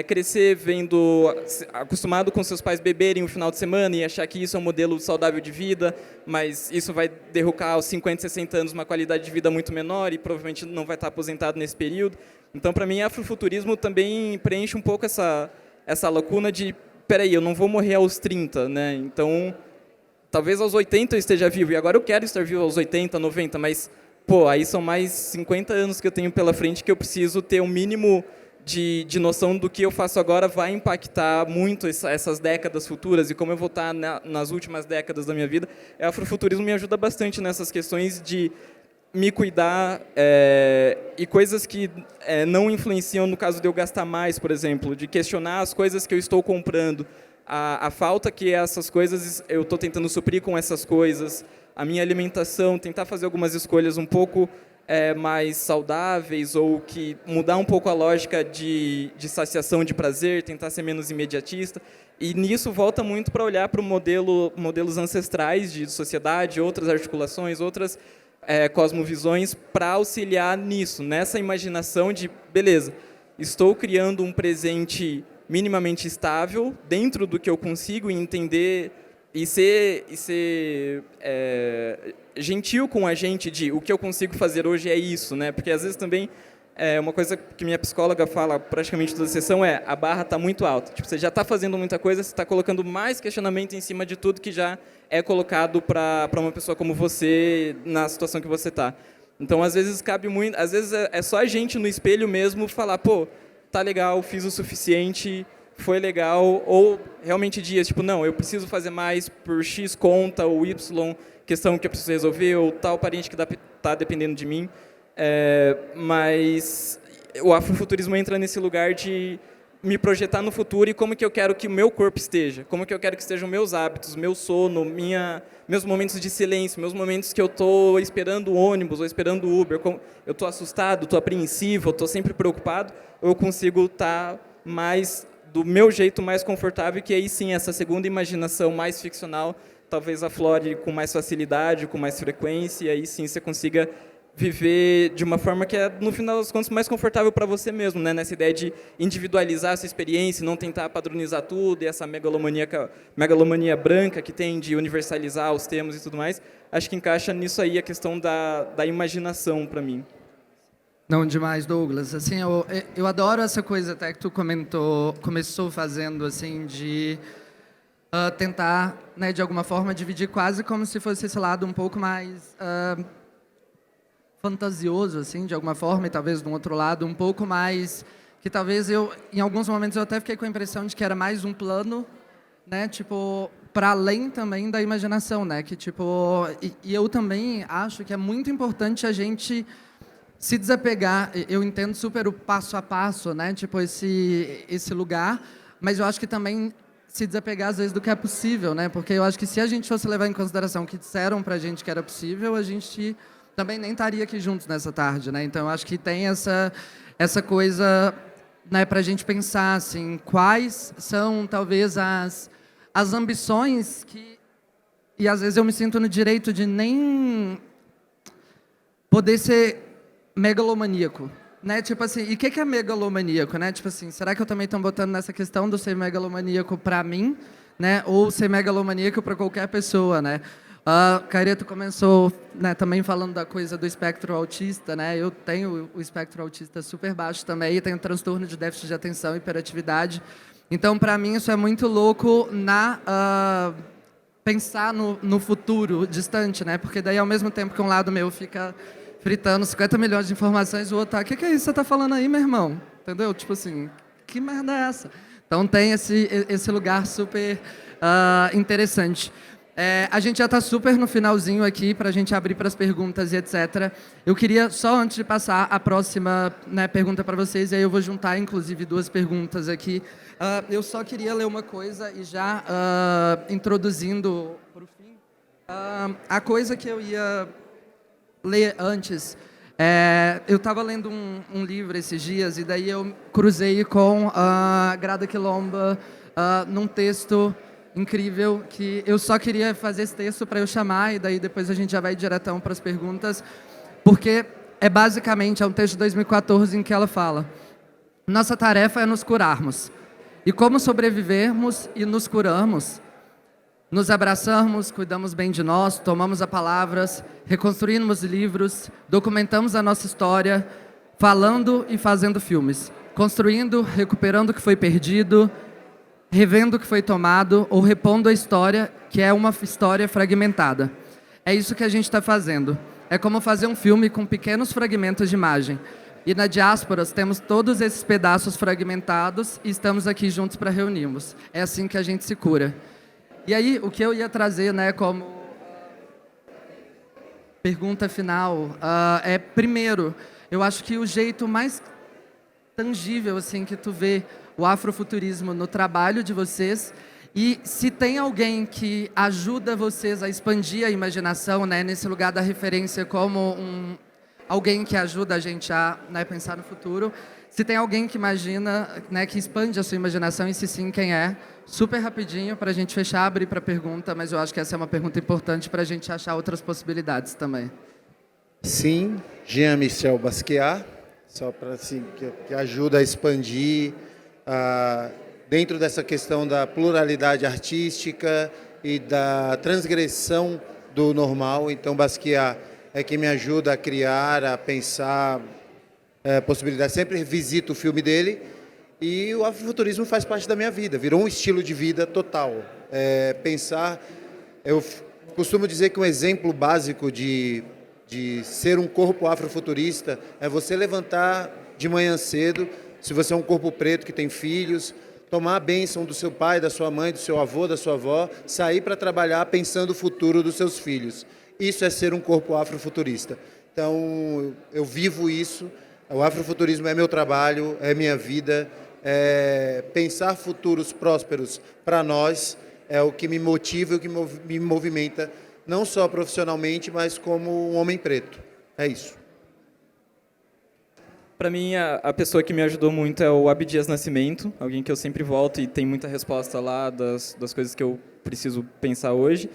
crescer vendo, acostumado com seus pais beberem no final de semana e achar que isso é um modelo saudável de vida, mas isso vai derrocar aos 50, 60 anos uma qualidade de vida muito menor e provavelmente não vai estar aposentado nesse período. Então, para mim, afrofuturismo também preenche um pouco essa lacuna de, peraí, eu não vou morrer aos 30, né? Então, talvez aos 80 eu esteja vivo, e agora eu quero estar vivo aos 80, 90, mas, pô, aí são mais 50 anos que eu tenho pela frente que eu preciso ter um mínimo de noção do que eu faço agora vai impactar muito essas décadas futuras e como eu vou estar nas últimas décadas da minha vida. O afrofuturismo me ajuda bastante nessas questões de me cuidar e coisas que não influenciam no caso de eu gastar mais, por exemplo, de questionar as coisas que eu estou comprando, a falta que essas coisas eu estou tentando suprir com essas coisas, a minha alimentação, tentar fazer algumas escolhas um pouco mais saudáveis ou que mudar um pouco a lógica de saciação de prazer, tentar ser menos imediatista. E nisso volta muito para olhar para o modelos ancestrais de sociedade, outras articulações, outras cosmovisões para auxiliar nisso, nessa imaginação de, beleza, estou criando um presente minimamente estável dentro do que eu consigo entender e ser gentil com a gente de o que eu consigo fazer hoje é isso, né? Porque às vezes também uma coisa que minha psicóloga fala praticamente toda a sessão a barra está muito alta. Tipo, você já está fazendo muita coisa, você está colocando mais questionamento em cima de tudo que já é colocado para uma pessoa como você na situação que você está. Então, às vezes cabe muito, às vezes é só a gente no espelho mesmo falar, pô, tá legal, fiz o suficiente, foi legal, ou realmente dias, tipo, não, eu preciso fazer mais por X conta, ou Y, questão que eu preciso resolver, ou tal parente que está dependendo de mim. Mas o afrofuturismo entra nesse lugar de me projetar no futuro e como que eu quero que o meu corpo esteja, como que eu quero que estejam meus hábitos, meu sono, meus momentos de silêncio, meus momentos que eu estou esperando o ônibus ou esperando o Uber, eu estou assustado, estou apreensivo, estou sempre preocupado, ou eu consigo estar mais do meu jeito mais confortável, que aí sim essa segunda imaginação mais ficcional talvez aflore com mais facilidade, com mais frequência, e aí sim você consiga viver de uma forma que é, no final das contas, mais confortável para você mesmo, né? Nessa ideia de individualizar essa experiência, não tentar padronizar tudo, e essa megalomania branca que tem de universalizar os termos e tudo mais, acho que encaixa nisso aí a questão da imaginação para mim. Não, demais, Douglas. Assim, eu adoro essa coisa até que tu começou fazendo, assim, de tentar, né, de alguma forma, dividir quase como se fosse esse lado um pouco mais fantasioso, assim, de alguma forma, e talvez de um outro lado um pouco mais, que talvez em alguns momentos eu até fiquei com a impressão de que era mais um plano, né, tipo, para além também da imaginação, né, que tipo, e eu também acho que é muito importante a gente se desapegar. Eu entendo super o passo a passo, né, tipo esse lugar, mas eu acho que também se desapegar às vezes do que é possível, né, porque eu acho que se a gente fosse levar em consideração o que disseram pra gente que era possível, a gente também nem estaria aqui juntos nessa tarde, né? Então, acho que tem essa coisa, né, para a gente pensar, assim, quais são, talvez, as ambições que... E, às vezes, eu me sinto no direito de nem poder ser megalomaníaco, né? Tipo assim, e o que é megalomaníaco, né? Tipo assim, será que eu também estou botando nessa questão do ser megalomaníaco para mim, né? Ou ser megalomaníaco para qualquer pessoa, né? Careto começou, né, também falando da coisa do espectro autista, né? Eu tenho o espectro autista super baixo também, e tenho transtorno de déficit de atenção e hiperatividade. Então, para mim, isso é muito louco pensar no futuro distante, né? Porque daí, ao mesmo tempo que um lado meu fica fritando 50 milhões de informações, o outro tá, o que é isso que você tá falando aí, meu irmão? Entendeu? Tipo assim, que merda é essa? Então, tem esse lugar super interessante. A gente já está super no finalzinho aqui para a gente abrir para as perguntas e etc. Eu queria, só antes de passar a próxima, né, pergunta para vocês, e aí eu vou juntar, inclusive, duas perguntas aqui. Eu só queria ler uma coisa e já introduzindo para o fim. A coisa que eu ia ler antes, eu estava lendo um livro esses dias e daí eu cruzei com a Grada Quilomba num texto incrível, que eu só queria fazer esse texto para eu chamar, e daí depois a gente já vai diretão para as perguntas, porque basicamente um texto de 2014 em que ela fala: Nossa tarefa é nos curarmos. E como sobrevivermos e nos curarmos? Nos abraçamos, cuidamos bem de nós, tomamos as palavras, reconstruímos livros, documentamos a nossa história, falando e fazendo filmes, construindo, recuperando o que foi perdido, revendo o que foi tomado ou repondo a história, que é uma história fragmentada. É isso que a gente está fazendo. É como fazer um filme com pequenos fragmentos de imagem. E na Diáspora temos todos esses pedaços fragmentados e estamos aqui juntos para reunirmos. É assim que a gente se cura. E aí, o que eu ia trazer, né, como pergunta final, é, primeiro, eu acho que o jeito mais tangível, assim, que tu vê o afrofuturismo no trabalho de vocês, e se tem alguém que ajuda vocês a expandir a imaginação, né, nesse lugar da referência como alguém que ajuda a gente a, né, pensar no futuro, se tem alguém que imagina, né, que expande a sua imaginação, e se sim, quem é? Super rapidinho, para a gente fechar, abrir para pergunta, mas eu acho que essa é uma pergunta importante para a gente achar outras possibilidades também. Sim, Jean-Michel Basquiat, só para assim, que ajuda a expandir dentro dessa questão da pluralidade artística e da transgressão do normal. Então, Basquiat é quem me ajuda a criar, a pensar possibilidades. Sempre visito o filme dele e o afrofuturismo faz parte da minha vida, virou um estilo de vida total. Pensar, eu costumo dizer que um exemplo básico de ser um corpo afrofuturista é você levantar de manhã cedo, se você é um corpo preto que tem filhos, tomar a bênção do seu pai, da sua mãe, do seu avô, da sua avó, sair para trabalhar pensando o futuro dos seus filhos. Isso é ser um corpo afrofuturista. Então, eu vivo isso, o afrofuturismo é meu trabalho, é minha vida, pensar futuros prósperos para nós é o que me motiva e o que me movimenta, não só profissionalmente, mas como um homem preto. É isso. Para mim, a pessoa que me ajudou muito é o Abdias Nascimento, alguém que eu sempre volto e tem muita resposta lá das coisas que eu preciso pensar hoje.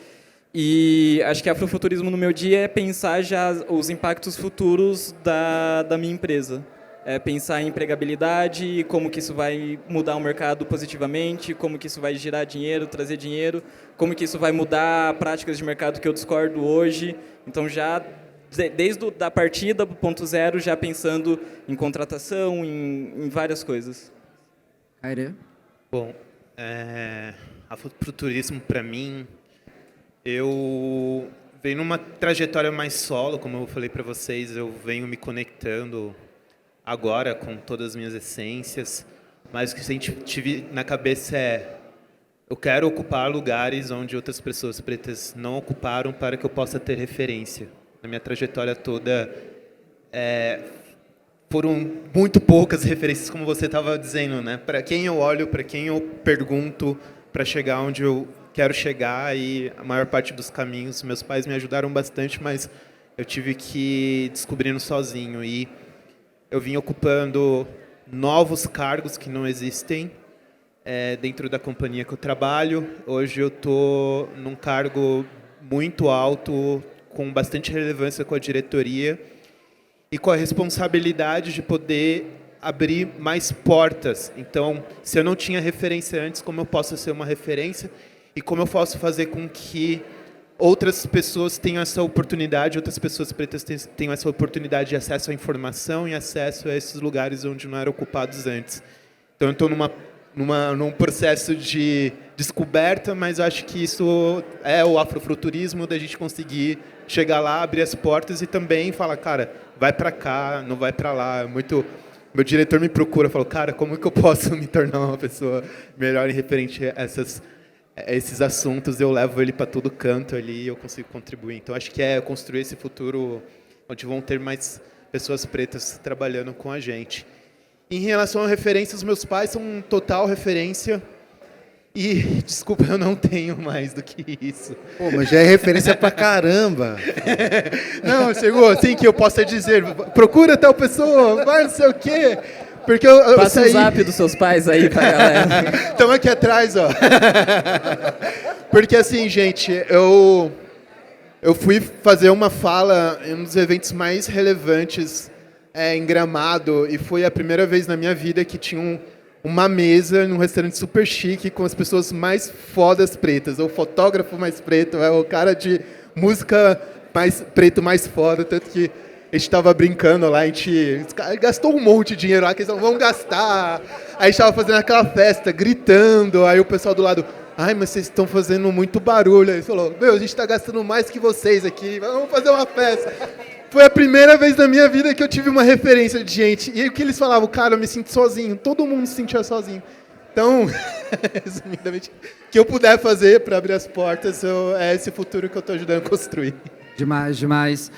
E acho que afrofuturismo no meu dia é pensar já os impactos futuros da minha empresa. É pensar em empregabilidade, como que isso vai mudar o mercado positivamente, como que isso vai girar dinheiro, trazer dinheiro, como que isso vai mudar práticas de mercado que eu discordo hoje. Então, já desde a partida, do ponto zero, já pensando em contratação, em várias coisas. Aire? Bom, afrofuturismo, para mim, eu venho numa trajetória mais solo, como eu falei para vocês, eu venho me conectando agora com todas as minhas essências, mas o que a gente tive na cabeça eu quero ocupar lugares onde outras pessoas pretas não ocuparam para que eu possa ter referência. Na minha trajetória toda, foram muito poucas referências, como você estava dizendo, né? Para quem eu olho, para quem eu pergunto, para chegar onde eu quero chegar, e a maior parte dos caminhos, meus pais me ajudaram bastante, mas eu tive que ir descobrindo sozinho, e eu vim ocupando novos cargos que não existem dentro da companhia que eu trabalho. Hoje eu estou num cargo muito alto, com bastante relevância com a diretoria e com a responsabilidade de poder abrir mais portas. Então, se eu não tinha referência antes, como eu posso ser uma referência e como eu posso fazer com que outras pessoas tenham essa oportunidade, outras pessoas pretas tenham essa oportunidade de acesso à informação e acesso a esses lugares onde não eram ocupados antes. Então, eu estou num processo de descoberta, mas acho que isso é o afrofuturismo, da gente conseguir chegar lá, abrir as portas e também falar, cara, vai para cá, não vai para lá. Meu diretor me procura, falou, cara, como que eu posso me tornar uma pessoa melhor em referente a esses assuntos? Eu levo ele para todo canto ali e eu consigo contribuir. Então, acho que construir esse futuro onde vão ter mais pessoas pretas trabalhando com a gente. Em relação a referências, meus pais são total referência. E, desculpa, eu não tenho mais do que isso. Pô, mas já é referência pra caramba. Não, chegou assim que eu possa dizer, procura tal pessoa, vai não sei o quê. Porque Passa o zap dos seus pais aí pra galera. Estamos aqui atrás, ó. Porque assim, gente, eu fui fazer uma fala em um dos eventos mais relevantes em Gramado, e foi a primeira vez na minha vida que tinha uma mesa num restaurante super chique com as pessoas mais fodas pretas. O fotógrafo mais preto, o cara de música mais preto mais foda, tanto que a gente tava brincando lá, a gente gastou um monte de dinheiro lá, que eles falaram, vamos gastar. Aí a gente tava fazendo aquela festa, gritando, aí o pessoal do lado, ai, mas vocês estão fazendo muito barulho. Aí ele falou, meu, a gente tá gastando mais que vocês aqui, vamos fazer uma festa. Foi a primeira vez na minha vida que eu tive uma referência de gente. E o que eles falavam, cara, eu me sinto sozinho, todo mundo se sentia sozinho. Então, resumidamente, o que eu puder fazer para abrir as portas é esse futuro que eu estou ajudando a construir. Demais, demais.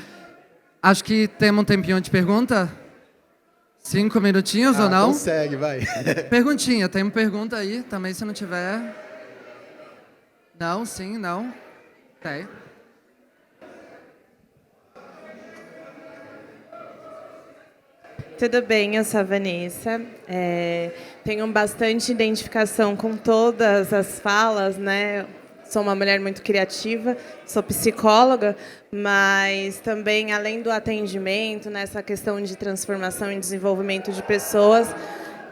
Acho que temos um tempinho de pergunta. 5 minutinhos ou não? Consegue, vai. Perguntinha, tem uma pergunta aí também, se não tiver. Não, sim, não. Tem. Tudo bem, eu sou a Vanessa. Tenho bastante identificação com todas as falas, né? Sou uma mulher muito criativa, sou psicóloga, mas também, além do atendimento, nessa questão de transformação e desenvolvimento de pessoas,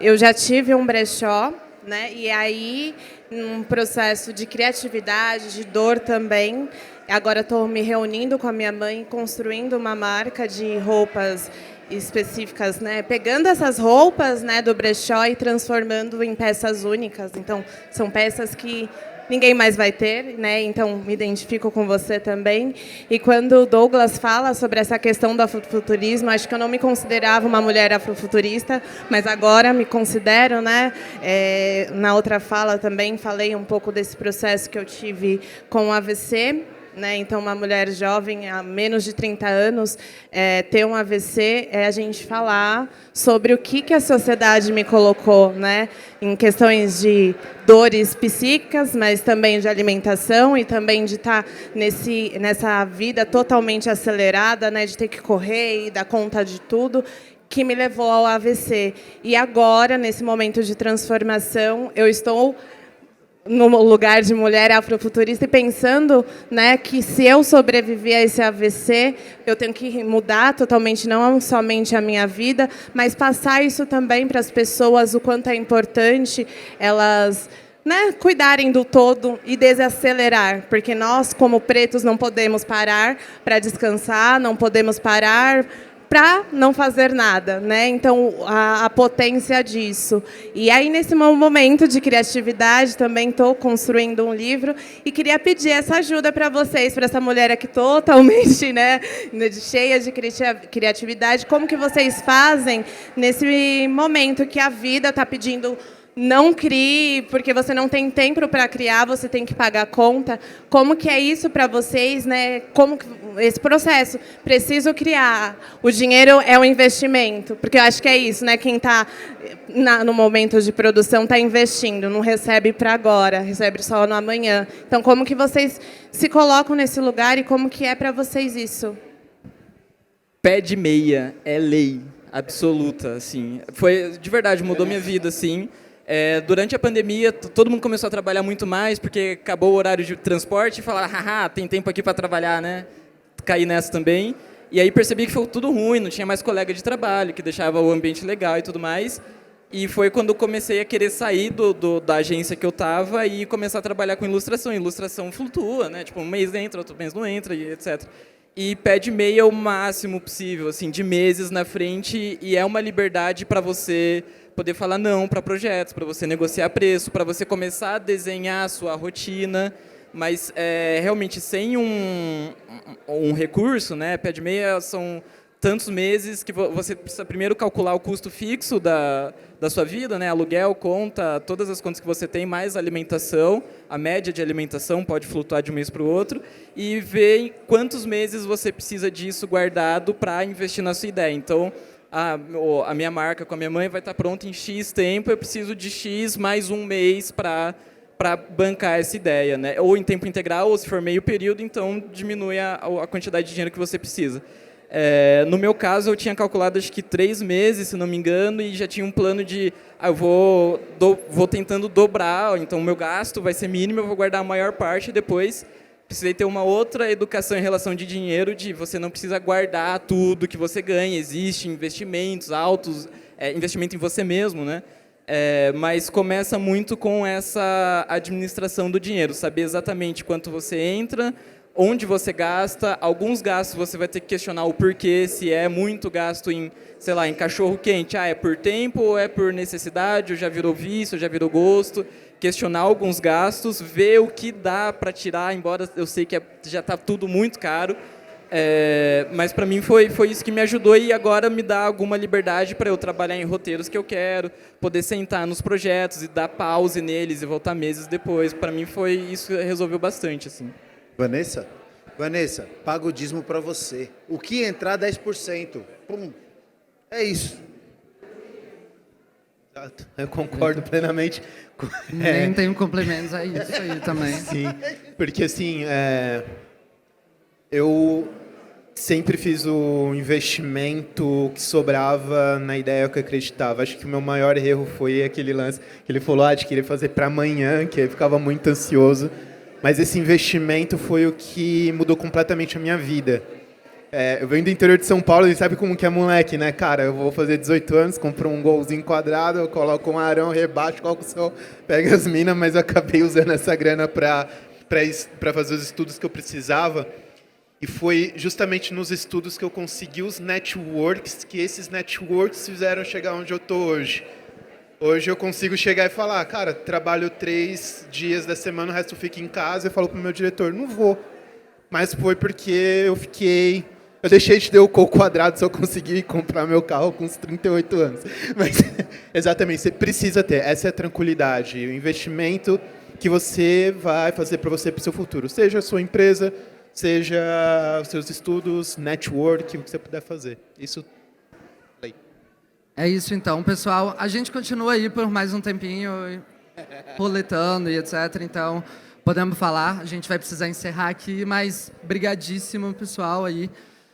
eu já tive um brechó, né? E aí, num processo de criatividade, de dor também, agora estou me reunindo com a minha mãe, construindo uma marca de roupas específicas, né? Pegando essas roupas, né, do brechó e transformando em peças únicas. Então, são peças que ninguém mais vai ter, né? Então, me identifico com você também. E quando o Douglas fala sobre essa questão do afrofuturismo, acho que eu não me considerava uma mulher afrofuturista, mas agora me considero, né? Na outra fala também falei um pouco desse processo que eu tive com o AVC, né? Então, uma mulher jovem, há menos de 30 anos, ter um AVC é a gente falar sobre o que a sociedade me colocou, né? Em questões de dores psíquicas, mas também de alimentação e também de estar nessa vida totalmente acelerada, né? De ter que correr e dar conta de tudo, que me levou ao AVC. E agora, nesse momento de transformação, eu estou no lugar de mulher afrofuturista e pensando, né, que se eu sobreviver a esse AVC, eu tenho que mudar totalmente, não somente a minha vida, mas passar isso também para as pessoas, o quanto é importante elas, né, cuidarem do todo e desacelerar, porque nós, como pretos, não podemos parar para descansar, não podemos parar para não fazer nada, né? Então, a potência disso. E aí, nesse momento de criatividade, também estou construindo um livro e queria pedir essa ajuda para vocês, para essa mulher aqui totalmente, né, cheia de criatividade. Como que vocês fazem nesse momento que a vida está pedindo não crie, porque você não tem tempo para criar, você tem que pagar a conta. Como que é isso para vocês, né? Como que esse processo? Preciso criar. O dinheiro é um investimento, porque eu acho que é isso, né? Quem está no momento de produção está investindo, não recebe para agora, recebe só no amanhã. Então, como que vocês se colocam nesse lugar e como que é para vocês isso? Pé de meia é lei absoluta, assim. Foi, de verdade, mudou minha vida, assim. Durante a pandemia, todo mundo começou a trabalhar muito mais, porque acabou o horário de transporte e falaram, haha, tem tempo aqui para trabalhar, né? Caí nessa também. E aí percebi que foi tudo ruim, não tinha mais colega de trabalho, que deixava o ambiente legal e tudo mais. E foi quando eu comecei a querer sair da agência que eu estava e começar a trabalhar com ilustração. Ilustração flutua, né? Tipo, um mês entra, outro mês não entra, e etc. E pé de meia o máximo possível, assim, de meses na frente, e é uma liberdade para você poder falar não para projetos, para você negociar preço, para você começar a desenhar a sua rotina, mas realmente sem um recurso, né? Pé de meia são tantos meses que você precisa primeiro calcular o custo fixo da sua vida, né? Aluguel, conta, todas as contas que você tem, mais alimentação, a média de alimentação pode flutuar de um mês para o outro, e ver em quantos meses você precisa disso guardado para investir na sua ideia. Então, a minha marca com a minha mãe vai estar pronta em X tempo, eu preciso de X mais um mês para bancar essa ideia, né? Ou em tempo integral, ou se for meio período, então diminui a quantidade de dinheiro que você precisa. No meu caso, eu tinha calculado acho que 3 meses, se não me engano, e já tinha um plano de eu vou tentando dobrar, então o meu gasto vai ser mínimo, eu vou guardar a maior parte e depois precisei ter uma outra educação em relação de dinheiro, de você não precisa guardar tudo que você ganha, existe investimentos altos, investimento em você mesmo, né? Mas começa muito com essa administração do dinheiro, saber exatamente quanto você entra, onde você gasta. Alguns gastos você vai ter que questionar o porquê, se é muito gasto em, sei lá, em cachorro quente, é por tempo ou é por necessidade, ou já virou vício, ou já virou gosto. Questionar alguns gastos, ver o que dá para tirar, embora eu sei que já está tudo muito caro. Mas para mim foi isso que me ajudou, e agora me dá alguma liberdade para eu trabalhar em roteiros que eu quero, poder sentar nos projetos e dar pause neles e voltar meses depois. Para mim isso resolveu bastante, assim. Vanessa, paga o dízimo para você. O que entrar, 10%. Pum. É isso. Exato. Eu concordo plenamente. Nem tenho complementos a isso aí também. Sim, porque assim, eu sempre fiz o investimento que sobrava na ideia que eu acreditava. Acho que o meu maior erro foi aquele lance que ele falou de querer fazer para amanhã, que eu ficava muito ansioso. Mas esse investimento foi o que mudou completamente a minha vida. Eu venho do interior de São Paulo, e sabe como que é moleque, né? Cara, eu vou fazer 18 anos, compro um golzinho quadrado, eu coloco um arão, rebaixo, coloco o sol, pego as minas, mas eu acabei usando essa grana para fazer os estudos que eu precisava. E foi justamente nos estudos que eu consegui os networks, que esses networks fizeram chegar onde eu estou hoje. Hoje eu consigo chegar e falar, cara, trabalho 3 dias da semana, o resto eu fico em casa, e falo pro meu diretor, não vou. Mas foi porque eu deixei de ter o gol quadrado, se eu conseguir comprar meu carro com uns 38 anos. Mas, exatamente, você precisa ter, essa é a tranquilidade, o investimento que você vai fazer para você, para o seu futuro. Seja a sua empresa, seja os seus estudos, network, o que você puder fazer. Isso. É isso então, pessoal. A gente continua aí por mais um tempinho, roletando e etc. Então, podemos falar. A gente vai precisar encerrar aqui, mas brigadíssimo, pessoal, aí.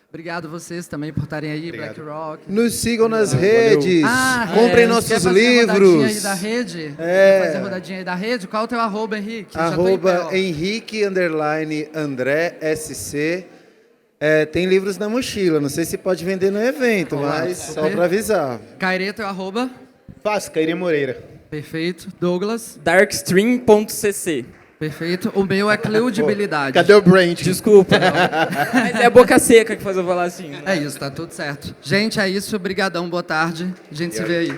Obrigado vocês também por estarem aí, Obrigado. BlackRock. Nos sigam nas redes, comprem nossos quer fazer rodadinha aí livros. da rede? Quer fazer rodadinha aí da rede? Qual é o teu arroba, Henrique? Já tô em pé, ó. @Henrique_André SC. Tem livros na mochila, não sei se pode vender no evento, mas só para avisar. Cairê, teu arroba? Fácil, Cairê Moreira. Perfeito. Douglas? Darkstream.cc. Perfeito. O meu é Cleudibilidade. Cadê o brand? Desculpa. Mas é a boca seca que faz eu falar assim. É isso, tá tudo certo. Gente, é isso. Obrigadão, boa tarde. A gente se vê aí.